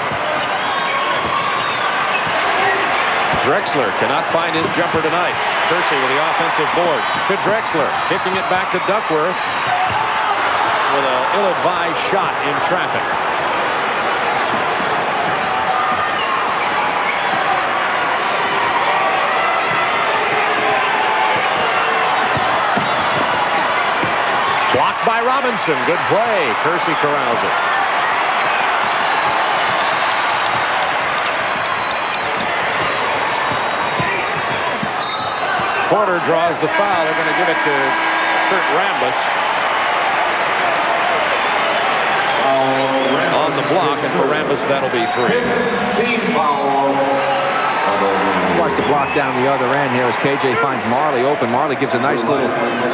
Drexler cannot find his jumper tonight. Kersey with the offensive board to Drexler. Kicking it back to Duckworth with an ill-advised shot in traffic. Blocked by Robinson. Good play. Kersey corrals it. Porter draws the foul. They're going to give it to Kurt Rambis. On the block, and for Rambis, that'll be 3. Team foul. Watch the block down the other end here as KJ finds Marley open. Marley gives a nice little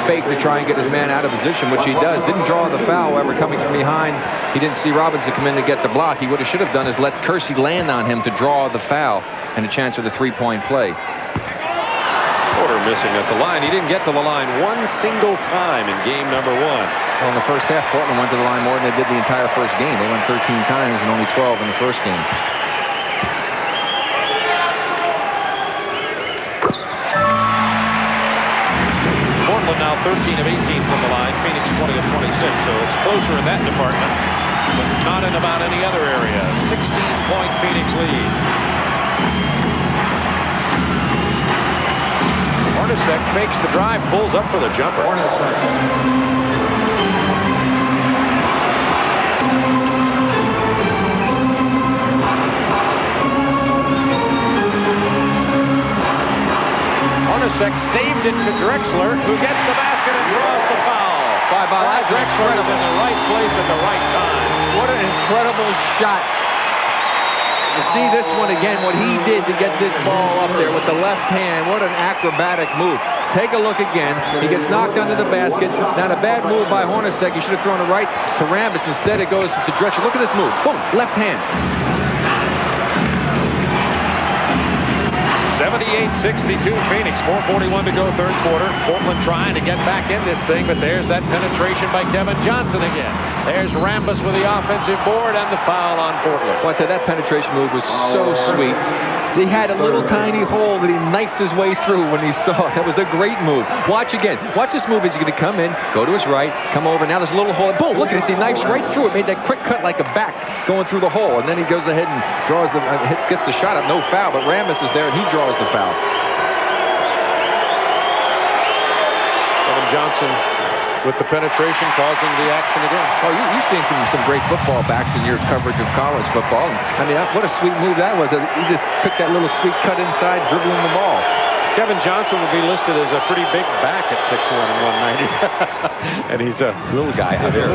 fake to try and get his man out of position, which he does. Didn't draw the foul, however, coming from behind. He didn't see Robinson come in to get the block. He should have done is let Kersey land on him to draw the foul and a chance for the 3-point play. Porter missing at the line. He didn't get to the line one single time in game number 1. Well, in the first half, Portland went to the line more than they did the entire first game. They went 13 times and only 12 in the first game. Portland now 13 of 18 from the line. Phoenix 20 of 26, so it's closer in that department, but not in about any other area. 16-point Phoenix lead. Hornacek fakes the drive, pulls up for the jumper. Hornacek saved it to Drexler, who gets the basket and draws the foul. Drexler is in the right place at the right time. What an incredible shot. To see this one again, what he did to get this ball up there with the left hand, what an acrobatic move. Take a look again. He gets knocked under the basket. Not a bad move by Hornacek. He should have thrown it right to Rambis. Instead, it goes to Drexler. Look at this move. Boom, left hand. 78-62 Phoenix, 4:41 to go third quarter. Portland trying to get back in this thing, but there's that penetration by Kevin Johnson again. There's Rambis with the offensive board and the foul on Portland. Well, I tell you, that penetration move was so sweet. He had a little tiny hole that he knifed his way through when he saw it. That was a great move. Watch again. Watch this move. He's going to come in, go to his right, come over. Now there's a little hole. Boom! Look at this. He knifes right through it. Made that quick cut like a back going through the hole. And then he goes ahead and draws the gets the shot up. No foul, but Rambis is there and he draws the foul. Kevin Johnson with the penetration causing the action again. Oh, you've seen some great football backs in your coverage of college football. And, I mean, what a sweet move that was. He just took that little sweet cut inside, dribbling the ball. Kevin Johnson will be listed as a pretty big back at 6'1" and 190. And he's a little guy out here.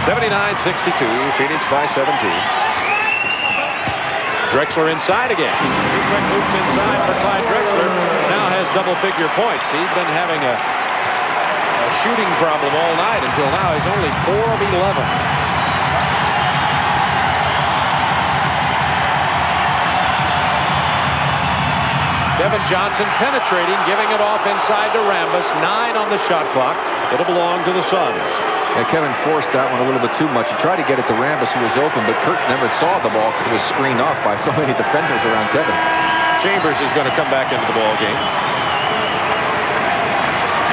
79-62, Phoenix by 17. Drexler inside again. Two quick loops inside for Clyde Drexler. Now has double-figure points. He's been having a shooting problem all night until now. He's only 4 of 11. Kevin Johnson penetrating, giving it off inside to Rambis. 9 on the shot clock. It'll belong to the Suns. Yeah, Kevin forced that one a little bit too much. He tried to get it to Rambis, who was open, but Kirk never saw the ball because it was screened off by so many defenders around Kevin. Chambers is going to come back into the ball game.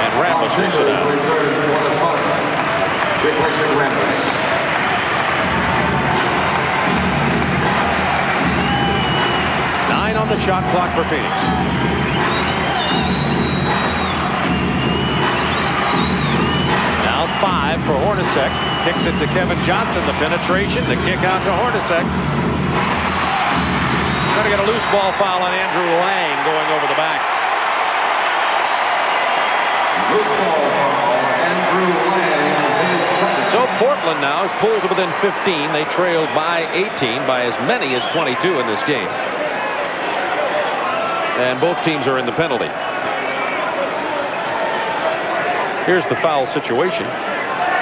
And Rambis will sit down. Replacing Rambis. On the shot clock for Phoenix. Now 5 for Hornacek. Kicks it to Kevin Johnson. The penetration, the kick out to Hornacek. Going to get a loose ball foul on Andrew Lang going over the back. Loose ball foul, Andrew Lang, his second. So Portland now is pulled to within 15. They trailed by 18 by as many as 22 in this game. And both teams are in the penalty. Here's the foul situation.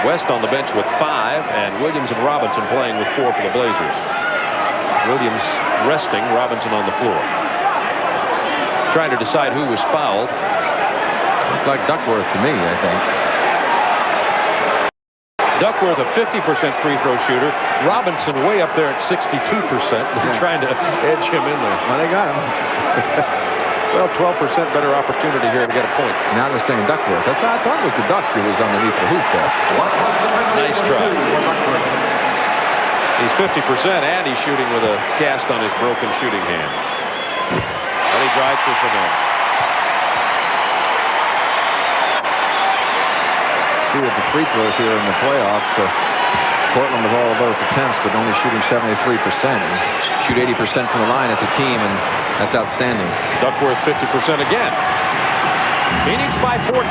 West on the bench with 5, and Williams and Robinson playing with 4 for the Blazers. Williams resting, Robinson on the floor. Trying to decide who was fouled. Looked like Duckworth to me, I think. Duckworth, a 50% free throw shooter. Robinson way up there at 62%. They're trying to edge him in there. Well, they got him. Well, 12% better opportunity here to get a point. Now they're saying Duckworth. That's what I thought was the Duck who was underneath the hoop there. Nice try. He's 50% and he's shooting with a cast on his broken shooting hand. And he drives this one in. See with the free throws here in the playoffs, Portland with all of those attempts, but only shooting 73%. And shoot 80% from the line as a team, and that's outstanding. Duckworth 50% again. Phoenix by 14.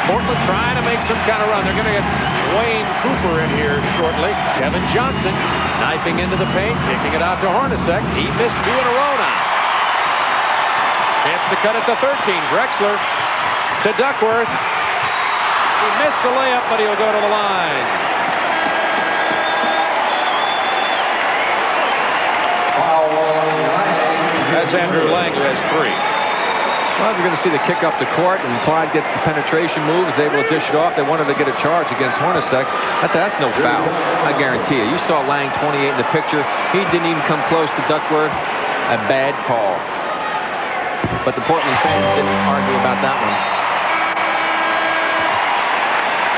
Portland trying to make some kind of run. They're going to get Wayne Cooper in here shortly. Kevin Johnson knifing into the paint, kicking it out to Hornacek. He missed 2 in a row now. Chance to cut it to 13. Drexler to Duckworth. He missed the layup, but he'll go to the line. That's Andrew Lang, who has 3. Well, you're going to see the kick up the court, and Clyde gets the penetration move, is able to dish it off. They wanted to get a charge against Hornacek. That's no foul, I guarantee you. You saw Lang 28 in the picture. He didn't even come close to Duckworth. A bad call. But the Portland fans didn't argue about that one.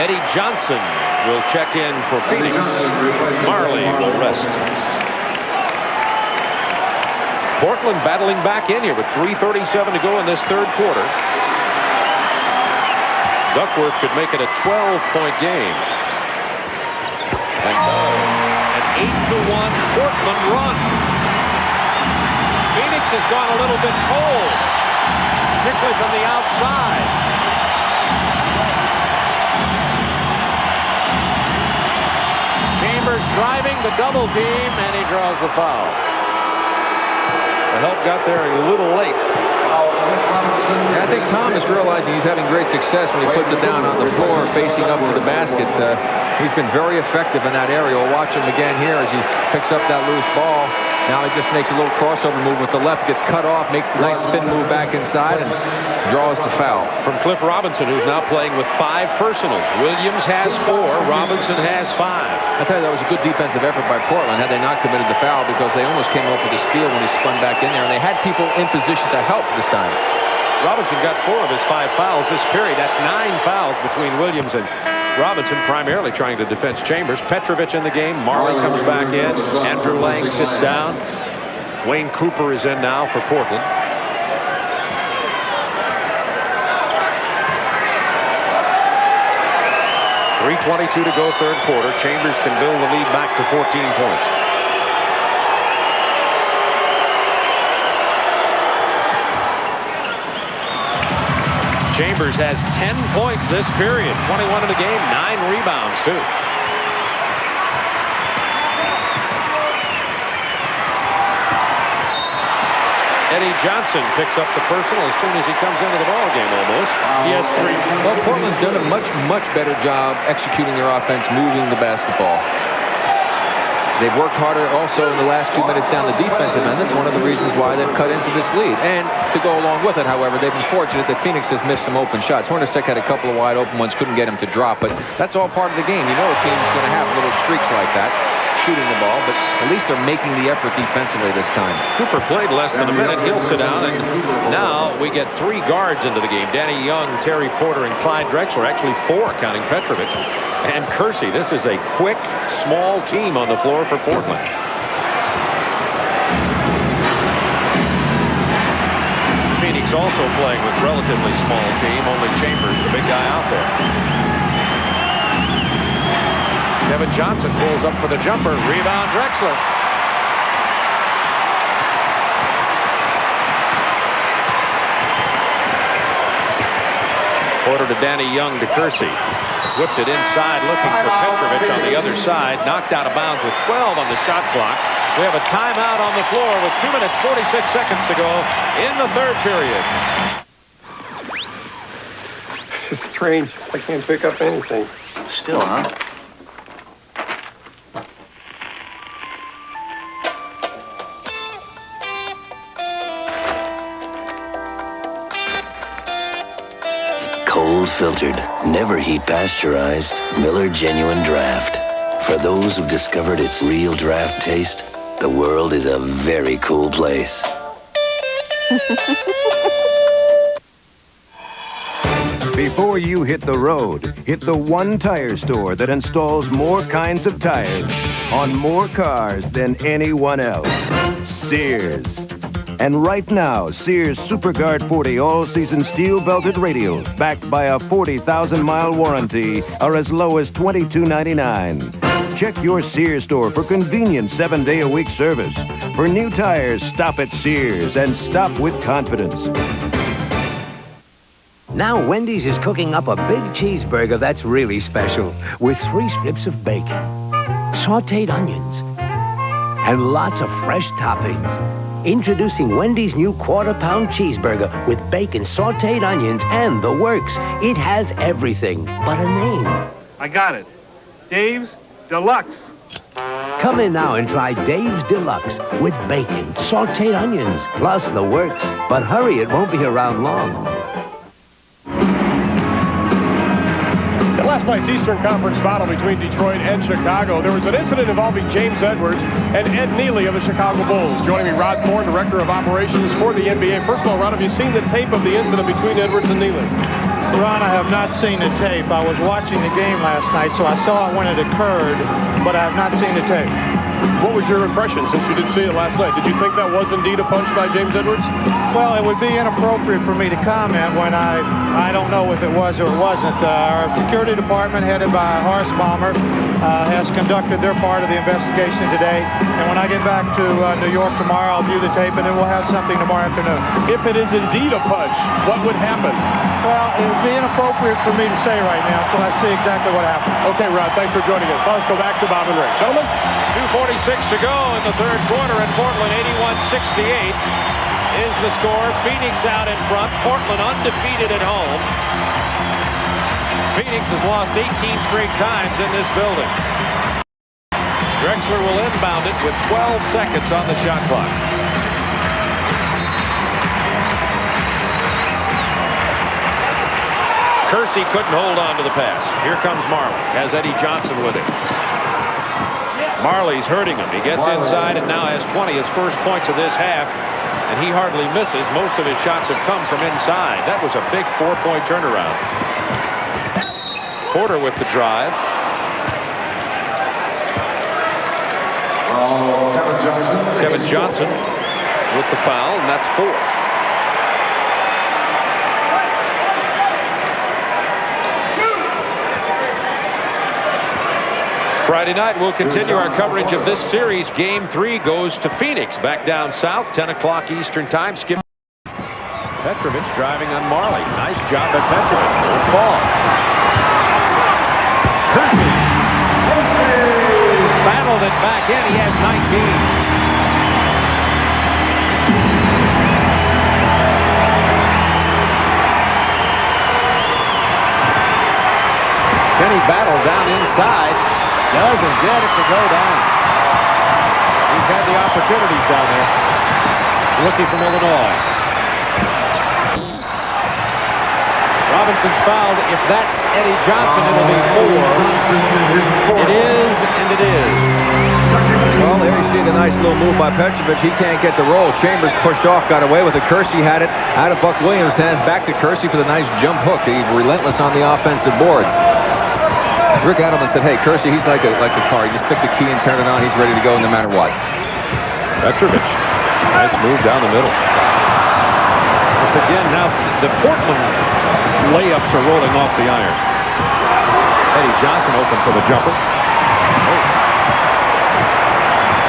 Eddie Johnson will check in for Phoenix. Marley will rest. Portland battling back in here with 3:37 to go in this third quarter. Duckworth could make it a 12-point game. And an 8-1 Portland run. Phoenix has gone a little bit cold, particularly from the outside. Chambers driving the double team, and he draws the foul. The help got there a little late. Yeah, I think Tom is realizing he's having great success when he puts it down on the floor facing up to the basket. He's been very effective in that area. We'll watch him again here as he picks up that loose ball. Now he just makes a little crossover move with the left, gets cut off, makes a nice spin move back inside, and draws the foul. From Cliff Robinson, who's now playing with 5 personals. Williams has 4. Robinson has 5. I tell you, that was a good defensive effort by Portland had they not committed the foul, because they almost came up with a steal when he spun back in there, and they had people in position to help this time. Robinson got 4 of his 5 fouls this period. That's 9 fouls between Williams and Robinson, primarily trying to defend Chambers. Petrovic in the game. Marley comes back in. Andrew Lang sits down. Wayne Cooper is in now for Portland. .322 to go third quarter. Chambers can build the lead back to 14 points. Chambers has 10 points this period. 21 in the game, 9 rebounds, too. Eddie Johnson picks up the personal as soon as he comes into the ballgame almost. He has 3. Well, Portland's done a much better job executing their offense, moving the basketball. They've worked harder also in the last 2 minutes down the defensive end. That's one of the reasons why they've cut into this lead. And to go along with it, however, they've been fortunate that Phoenix has missed some open shots. Hornacek had a couple of wide open ones, couldn't get him to drop, but that's all part of the game. You know a team's going to have little streaks like that, shooting the ball, but at least they're making the effort defensively this time. Cooper played less than a minute. He'll sit down, and now we get 3 guards into the game. Danny Young, Terry Porter, and Clyde Drexler. Actually 4, counting Petrovic. And Kersey. This is a quick, small team on the floor for Portland. Phoenix also playing with relatively small team. Only Chambers, the big guy out there. Kevin Johnson pulls up for the jumper. Rebound Drexler. Porter to Danny Young to Kersey. Whipped it inside, looking for Petrovic on the other side. Knocked out of bounds with 12 on the shot clock. We have a timeout on the floor with 2 minutes, 46 seconds to go in the third period. It's strange. I can't pick up anything. Still, huh? Cold filtered, never heat pasteurized, Miller Genuine Draft. For those who've discovered its real draft taste, the world is a very cool place. Before you hit the road, hit the one tire store that installs more kinds of tires on more cars than anyone else. Sears. And right now, Sears SuperGuard 40 all-season steel-belted radials, backed by a 40,000-mile warranty, are as low as $22.99. Check your Sears store for convenient 7-day-a-week service. For new tires, stop at Sears and stop with confidence. Now Wendy's is cooking up a big cheeseburger that's really special, with 3 strips of bacon, sautéed onions, and lots of fresh toppings. Introducing Wendy's new quarter-pound cheeseburger with bacon, sautéed onions, and the works. It has everything but a name. I got it. Dave's Deluxe. Come in now and try Dave's Deluxe with bacon, sautéed onions, plus the works. But hurry, it won't be around long. In last night's Eastern Conference battle between Detroit and Chicago, there was an incident involving James Edwards and Ed Neely of the Chicago Bulls. Joining me, Rod Thorne, Director of Operations for the NBA. First of all, Rod, have you seen the tape of the incident between Edwards and Neely? Ron, I have not seen the tape. I was watching the game last night, so I saw it when it occurred, but I have not seen the tape. What was your impression since you did see it last night? Did you think that was indeed a punch by James Edwards? Well, it would be inappropriate for me to comment when I don't know if it was or it wasn't. Our security department, headed by Horace Baumer, has conducted their part of the investigation today. And when I get back to New York tomorrow, I'll view the tape, and then we'll have something tomorrow afternoon. If it is indeed a punch, what would happen? Well, it would be inappropriate for me to say right now until I see exactly what happened. Okay, Rod, thanks for joining us. Let's go back to Bob and Rick. Gentlemen? 2:46 to go in the third quarter, and Portland 81-68 is the score. Phoenix out in front. Portland undefeated at home. Phoenix has lost 18 straight times in this building. Drexler will inbound it with 12 seconds on the shot clock. Kersey couldn't hold on to the pass. Here comes Marley. Has Eddie Johnson with him. Marley's hurting him. He gets inside and now has 20, his first points of this half. And he hardly misses. Most of his shots have come from inside. That was a big 4-point turnaround. Porter with the drive. Kevin Johnson with the foul, and that's 4. Friday night, we'll continue our coverage of this series. Game 3 goes to Phoenix, back down south, 10 o'clock Eastern time. Skip Petrovic driving on Marley. Nice job by Petrovic. Good ball. Kersey battled it back in. He has 19. Kenny battled down inside. Doesn't get it to go down. He's had the opportunities down there. Rookie from Illinois. Robinson's fouled. If that's Eddie Johnson, it'll be 4. It is, and it is. Well, there you see the nice little move by Petrovic. He can't get the roll. Chambers pushed off, got away with it. Kersey had it out of Buck Williams' hands. Back to Kersey for the nice jump hook. He's relentless on the offensive boards. Rick Adelman said, hey, Kersey, he's like a car. You just stick the key and turn it on. He's ready to go no matter what. Petrovic. Nice move down the middle. Once again, now the Portland layups are rolling off the iron. Eddie Johnson open for the jumper. Oh.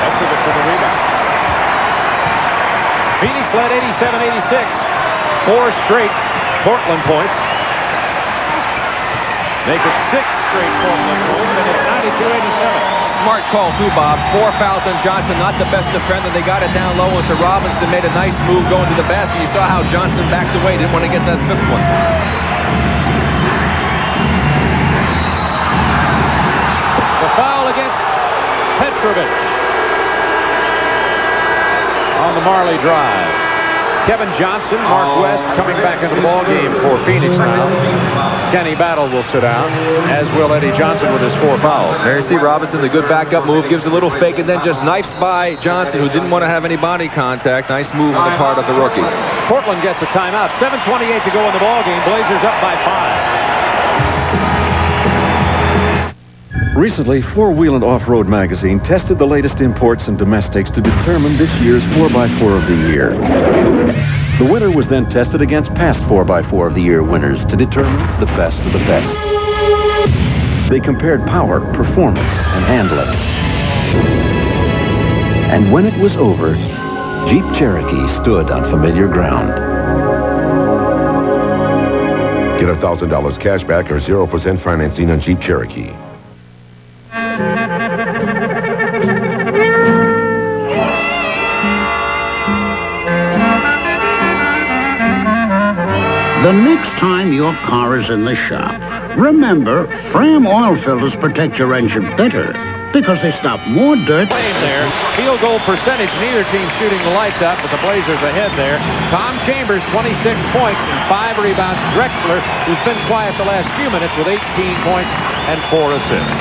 Petrovic for the rebound. Phoenix led 87-86. 4 straight Portland points. Make it 6 straight Portland points, and it's 92-87. Smart call, too, Bob. 4 fouls on Johnson, not the best defender. They got it down low into Robinson, made a nice move going to the basket. You saw how Johnson backed away, didn't want to get that 5th one. The foul against Petrovic on the Marley drive. Kevin Johnson, Mark West coming back into the ball game for Phoenix now. Kenny Battle will sit down, as will Eddie Johnson with his 4 fouls. There you see Robinson, the good backup move, gives a little fake and then just knifes by Johnson, who didn't want to have any body contact. Nice move on the part of the rookie. Portland gets a timeout. 7:28 to go in the ball game. Blazers up by 5. Recently, 4-Wheel and Off-Road magazine tested the latest imports and domestics to determine this year's 4x4 of the year. The winner was then tested against past 4x4 of the year winners to determine the best of the best. They compared power, performance, and handling. And when it was over, Jeep Cherokee stood on familiar ground. Get $1,000 cash back or 0% financing on Jeep Cherokee. The next time your car is in the shop, remember, Fram oil filters protect your engine better because they stop more dirt. There, field goal percentage, neither team shooting the lights out, but the Blazers ahead there. Tom Chambers, 26 points and 5 rebounds. Drexler, who's been quiet the last few minutes with 18 points and 4 assists.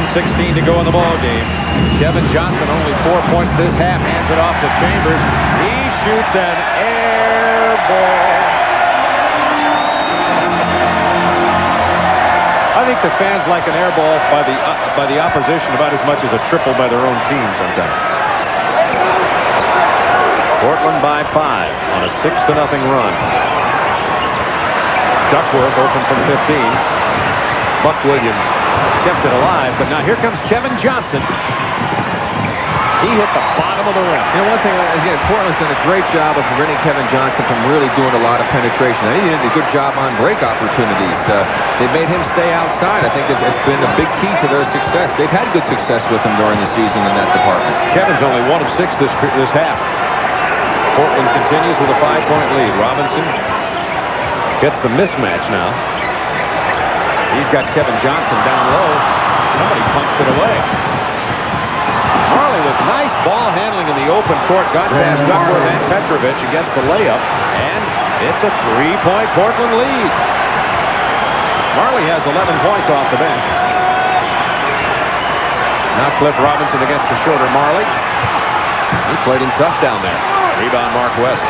.16 to go in the ball game. Kevin Johnson only 4 points this half. Hands it off to Chambers. He shoots an air ball. I think the fans like an air ball by the opposition about as much as a triple by their own team sometimes. Portland by 5 on a 6-0 run. Duckworth open from 15. Buck Williams kept it alive, but now here comes Kevin Johnson. He hit the bottom of the rim. You know, one thing, again, Portland's done a great job of preventing Kevin Johnson from really doing a lot of penetration. I think he did a good job on break opportunities. They made him stay outside. I think it's been a big key to their success. They've had good success with him during the season in that department. Kevin's only 1 of 6 this half. Portland continues with a 5-point lead. Robinson gets the mismatch now. He's got Kevin Johnson down low. Somebody punched it away. Marley with nice ball handling in the open court. Got past Duckworth and Petrovic and gets the layup. And it's a 3-point Portland lead. Marley has 11 points off the bench. Now Cliff Robinson against the shorter Marley. He played him tough down there. Rebound Mark West.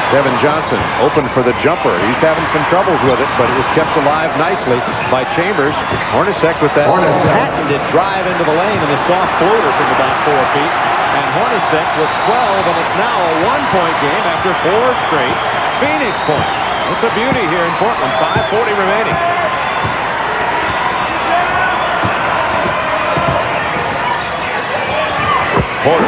Kevin Johnson open for the jumper. He's having some troubles with it, but it was kept alive nicely by Chambers. Hornacek with that patented drive into the lane and the soft floater from about 4 feet. And Hornacek with 12, and it's now a 1-point game after 4 straight Phoenix points. It's a beauty here in Portland. 5:40 remaining. Porter.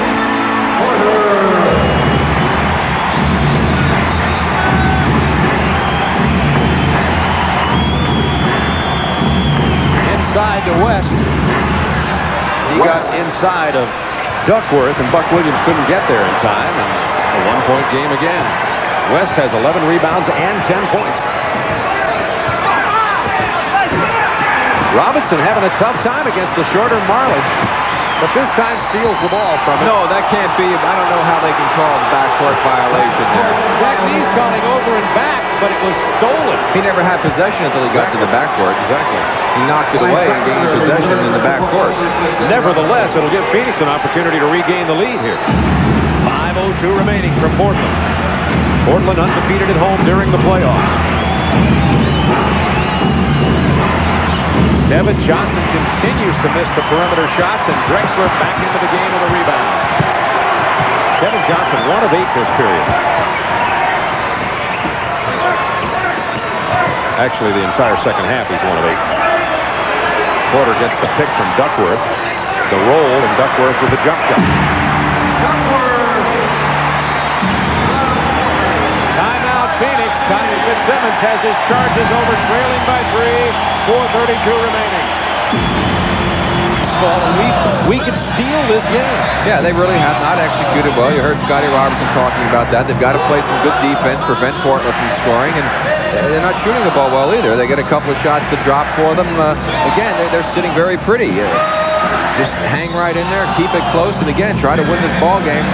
Inside to West. He got inside of Duckworth, and Buck Williams couldn't get there in time, and a 1-point game again. West has 11 rebounds and 10 points. Robinson having a tough time against the shorter Marley, but this time steals the ball from him. No, that can't be. I don't know how they can call the backcourt violation there. Jack Nee's calling over and back, but it was stolen. He never had possession until he got to the backcourt. Exactly. He knocked it away and gained possession in the backcourt. Nevertheless, it'll give Phoenix an opportunity to regain the lead here. 5:02 remaining from Portland. Portland undefeated at home during the playoffs. Kevin Johnson continues to miss the perimeter shots, and Drexler back into the game with a rebound. Kevin Johnson 1 of 8 this period. Actually, the entire second half he's 1 of 8. Porter gets the pick from Duckworth. The roll, and Duckworth with the jump shot. Timeout Phoenix. Tommy Fitzsimmons has his charges over, trailing by 3. 4:32 remaining. We could steal this game. Yeah, they really have not executed well. You heard Scotty Robertson talking about that. They've got to play some good defense, prevent Portland from scoring, and they're not shooting the ball well either. They get a couple of shots to drop for them. Again, they're sitting very pretty. Just hang right in there, keep it close, and again, try to win this ball game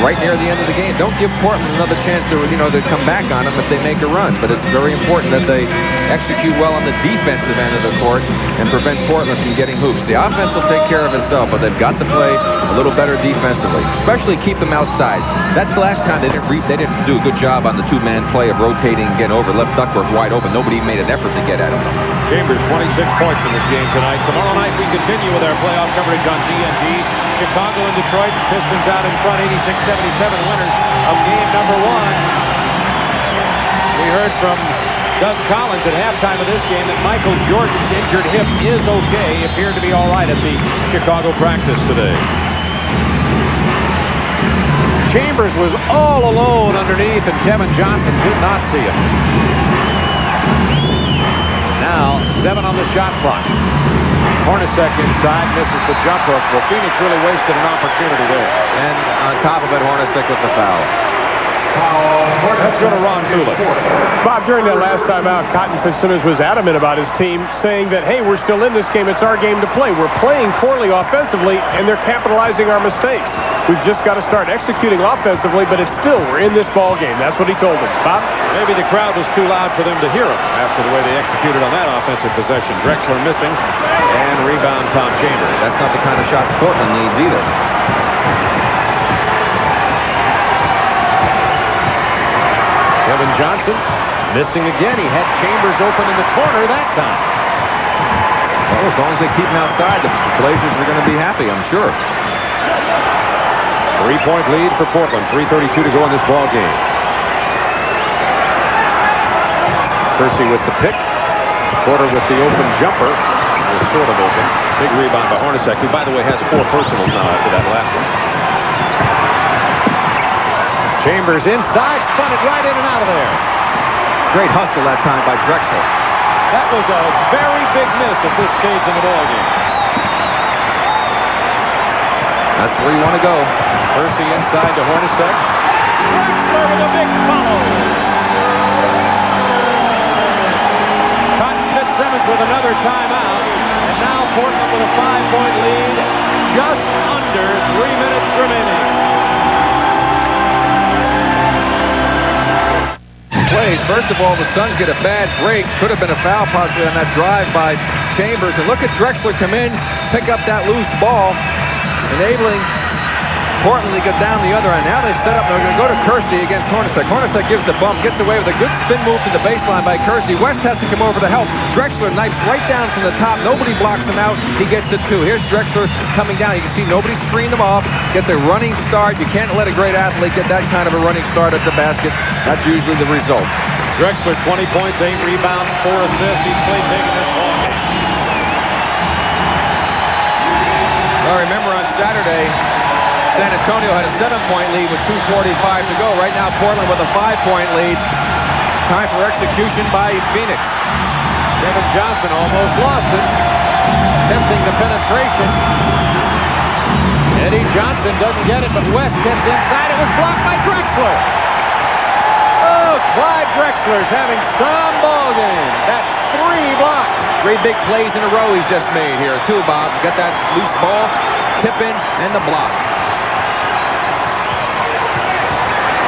right near the end of the game. Don't give Portland another chance to, to come back on them if they make a run. But it's very important that they execute well on the defensive end of the court and prevent Portland from getting hoops. The offense will take care of itself, but they've got to play a little better defensively, especially keep them outside. That's the last time they didn't do a good job on the 2-man play of rotating, getting over, left Duckworth wide open. Nobody made an effort to get at him. Chambers 26 points in this game tonight. Tomorrow night we continue with our playoff coverage on TNT. Chicago and Detroit. Pistons out in front, 86-77 winners of game number 1. We heard from Doug Collins at halftime of this game that Michael Jordan's injured hip is okay. He appeared to be all right at the Chicago practice today. Chambers was all alone underneath, and Kevin Johnson did not see him. Now 7 on the shot clock. Hornacek inside, misses the jump hook. Well, Phoenix really wasted an opportunity there. And on top of it, Hornacek with the foul. Let's go to Ron Cooley. Bob, during that last time out, Cotton Fitzsimmons was adamant about his team, saying that, hey, we're still in this game. It's our game to play. We're playing poorly offensively, and they're capitalizing our mistakes. We've just got to start executing offensively, but it's still, we're in this ball game. That's what he told them. Bob? Maybe the crowd was too loud for them to hear him after the way they executed on that offensive possession. Drexler missing, and rebound Tom Chambers. That's not the kind of shots Portland needs either. Kevin Johnson missing again. He had Chambers open in the corner that time. Well, as long as they keep him outside, the Blazers are going to be happy, I'm sure. 3-point lead for Portland. 3:32 to go in this ball game. Percy with the pick. Porter with the open jumper. It was sort of open. Big rebound by Hornacek, who, by the way, has 4 personals now after that last one. Chambers inside, spun it right in and out of there. Great hustle that time by Drexler. That was a very big miss at this stage in the ball game. That's where you want to go. Kersey inside to Hornacek. Drexler with a big follow. Cotton Fitzsimmons with another timeout. And now Portland with a 5-point lead. Just under 3 minutes remaining. Plays. First of all, the Suns get a bad break. Could have been a foul possibly on that drive by Chambers. And look at Drexler come in, pick up that loose ball, enabling Portland to get down the other end. Now they set up, and they're going to go to Kersey against Hornacek. Hornacek gives the bump, gets away with a good spin move to the baseline by Kersey. West has to come over to help. Drexler knifes right down from the top. Nobody blocks him out. He gets the 2. Here's Drexler coming down. You can see nobody screened him off. Gets a running start. You can't let a great athlete get that kind of a running start at the basket. That's usually the result. Drexler, 20 points, 8 rebounds, 4 assists. He's played big in this ball game. Well, remember on Saturday, San Antonio had a 7-point lead with 2:45 to go. Right now, Portland with a 5-point lead. Time for execution by Phoenix. Kevin Johnson almost lost it. Attempting the penetration. Eddie Johnson doesn't get it, but West gets inside. It was blocked by Drexler. Oh, Clyde Drexler's having some ball game. That's 3 blocks. 3 big plays in a row he's just made here. 2, Bob. Got that loose ball, tip in, and the block.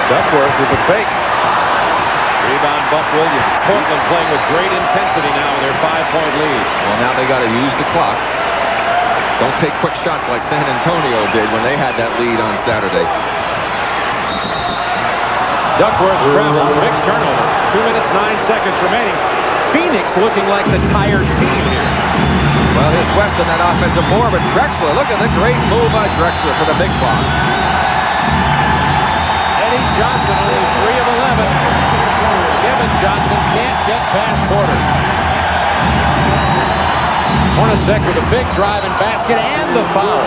Duckworth with a fake. Rebound, Buck Williams. Portland playing with great intensity now with their 5-point lead. Well, now they got to use the clock. Don't take quick shots like San Antonio did when they had that lead on Saturday. Duckworth traveled. Big turnover. 2 minutes, 9 seconds remaining. Phoenix looking like the tired team here. Well, here's West on that offensive board, but Drexler, look at the great move by Drexler for the big block. Eddie Johnson only 3 of 11. Kevin Johnson can't get past Porter. Hornacek with a big drive and basket and the foul.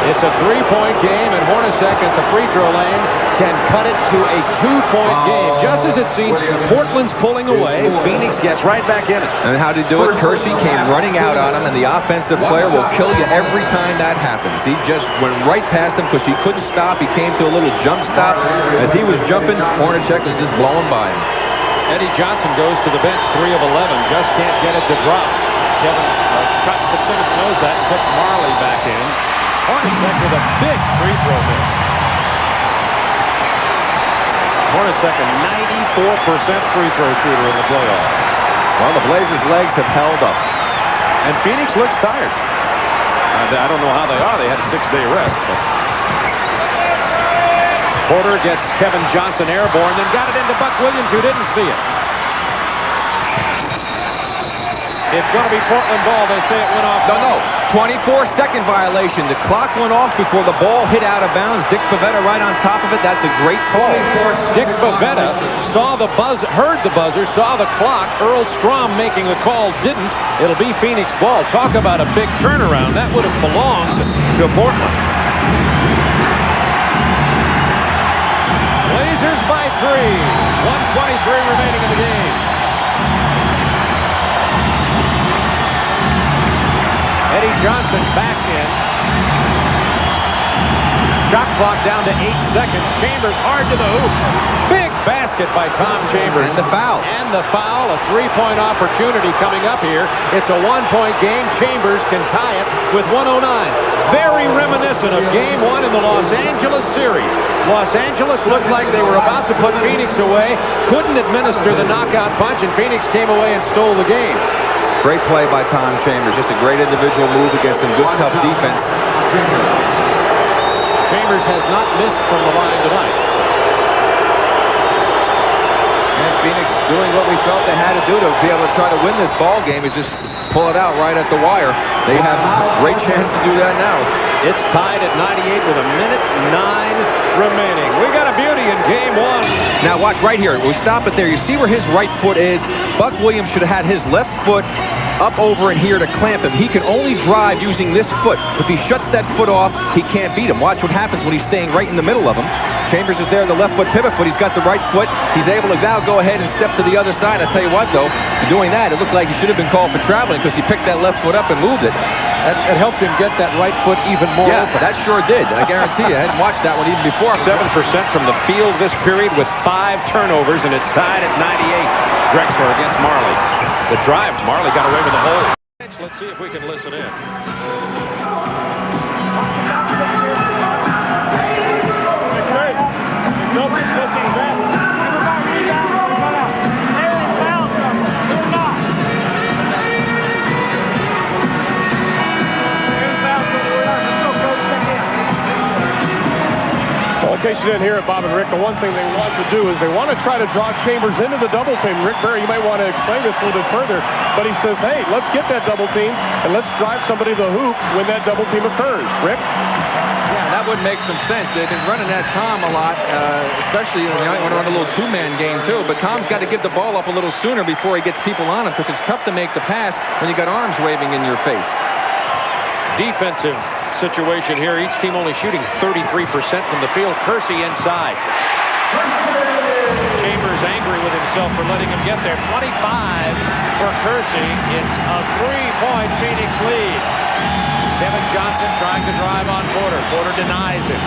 It's a 3-point game, and Hornacek at the free throw lane can cut it to a 2-point game. Just as it seems, Portland's pulling away. Phoenix gets right back in it. And how did he do it? Kersey came running out on him, and the offensive player will kill you every time that happens. He just went right past him because he couldn't stop. He came to a little jump stop. As he was jumping, Hornacek was just blowing by him. Eddie Johnson goes to the bench, 3 of 11. Just can't get it to drop. Kevin Fitzsimmons knows that, puts Marley back in. Hornacek with a big free throw miss. Hornacek a 94% free throw shooter in the playoffs. Well, the Blazers' legs have held up. And Phoenix looks tired. I don't know how they are. They had a 6-day rest. But Porter gets Kevin Johnson airborne, then got it into Buck Williams, who didn't see it. It's going to be Portland ball. They say it went off. No. 24-second violation. The clock went off before the ball hit out of bounds. Dick Pavetta right on top of it. That's a great call. Dick Pavetta saw the buzzer, heard the buzzer, saw the clock. Earl Strom making the call didn't. It'll be Phoenix ball. Talk about a big turnaround. That would have belonged to Portland. Blazers by 3. 1:23 remaining in the game. Eddie Johnson back in. Shot clock down to 8 seconds. Chambers hard to the hoop. Big basket by Tom Chambers. And the foul. And the foul. A 3-point opportunity coming up here. It's a 1-point game. Chambers can tie it with 1:09. Very reminiscent of Game 1 in the Los Angeles series. Los Angeles looked like they were about to put Phoenix away. Couldn't administer the knockout punch, and Phoenix came away and stole the game. Great play by Tom Chambers. Just a great individual move against some good, tough defense. Chambers has not missed from the line tonight. And Phoenix doing what we felt they had to do to be able to try to win this ball game is just pull it out right at the wire. They have a great chance to do that now. It's tied at 98 with 1:09 remaining. We got a beauty in Game 1. Now watch right here. We stop it there. You see where his right foot is? Buck Williams should have had his left foot up over in here to clamp him. He can only drive using this foot. If he shuts that foot off, he can't beat him. Watch what happens when he's staying right in the middle of him. Chambers is there, the left foot pivot foot. He's got the right foot. He's able to now go ahead and step to the other side. I tell you what, though, for doing that, it looked like he should have been called for traveling because he picked that left foot up and moved it. It helped him get that right foot even more open. That sure did. I guarantee you. I hadn't watched that one even before. 7% from the field this period with 5 turnovers, and it's tied at 98. Drexler against Marley. The drive, Marley got away with the hole. Let's see if we can listen in. Well, in case you didn't hear it, Bob and Rick, the one thing they want to do is they want to try to draw Chambers into the double team. Rick Barry, you might want to explain this a little bit further, but he says, hey, let's get that double team and let's drive somebody to the hoop when that double team occurs. Rick? Yeah, that would make some sense. They've been running that Tom a lot, especially when they want to run a little two-man game too, but Tom's got to get the ball up a little sooner before he gets people on him because it's tough to make the pass when you got arms waving in your face. Defensive situation here. Each team only shooting 33% from the field. Kersey inside. Chambers angry with himself for letting him get there. 25 for Kersey. It's a 3-point Phoenix lead. Kevin Johnson trying to drive on Porter. Porter denies it.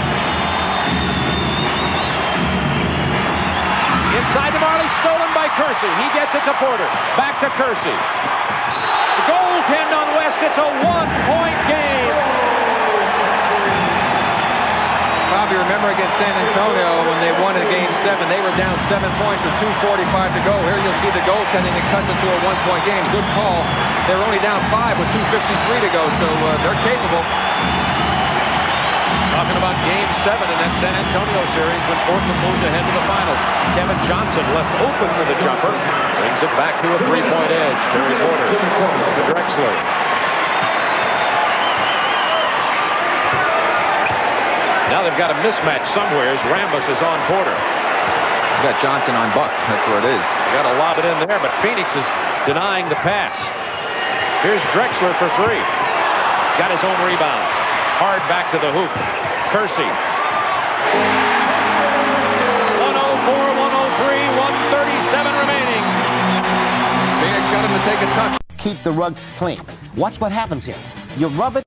Inside to Marley, stolen by Kersey. He gets it to Porter. Back to Kersey. The goaltend on West. It's a 1-point game. Bobby, remember against San Antonio when they won in Game 7, they were down 7 points with 2:45 to go. Here you'll see the goaltending that cuts it to a 1-point game. Good call. They were only down 5 with 2:53 to go, so they're capable. Talking about Game 7 in that San Antonio series when Portland moved ahead to the finals. Kevin Johnson left open for the jumper. Brings it back to a 3-point edge. Terry Porter to Drexler. Now they've got a mismatch somewhere as Rambus is on Porter. You got Johnson on Buck. That's where it is. Got to lob it in there, but Phoenix is denying the pass. Here's Drexler for 3. Got his own rebound. Hard back to the hoop. Kersey. 104, 103, 137 remaining. Phoenix got him to take a touch. Keep the rugs clean. Watch what happens here. You rub it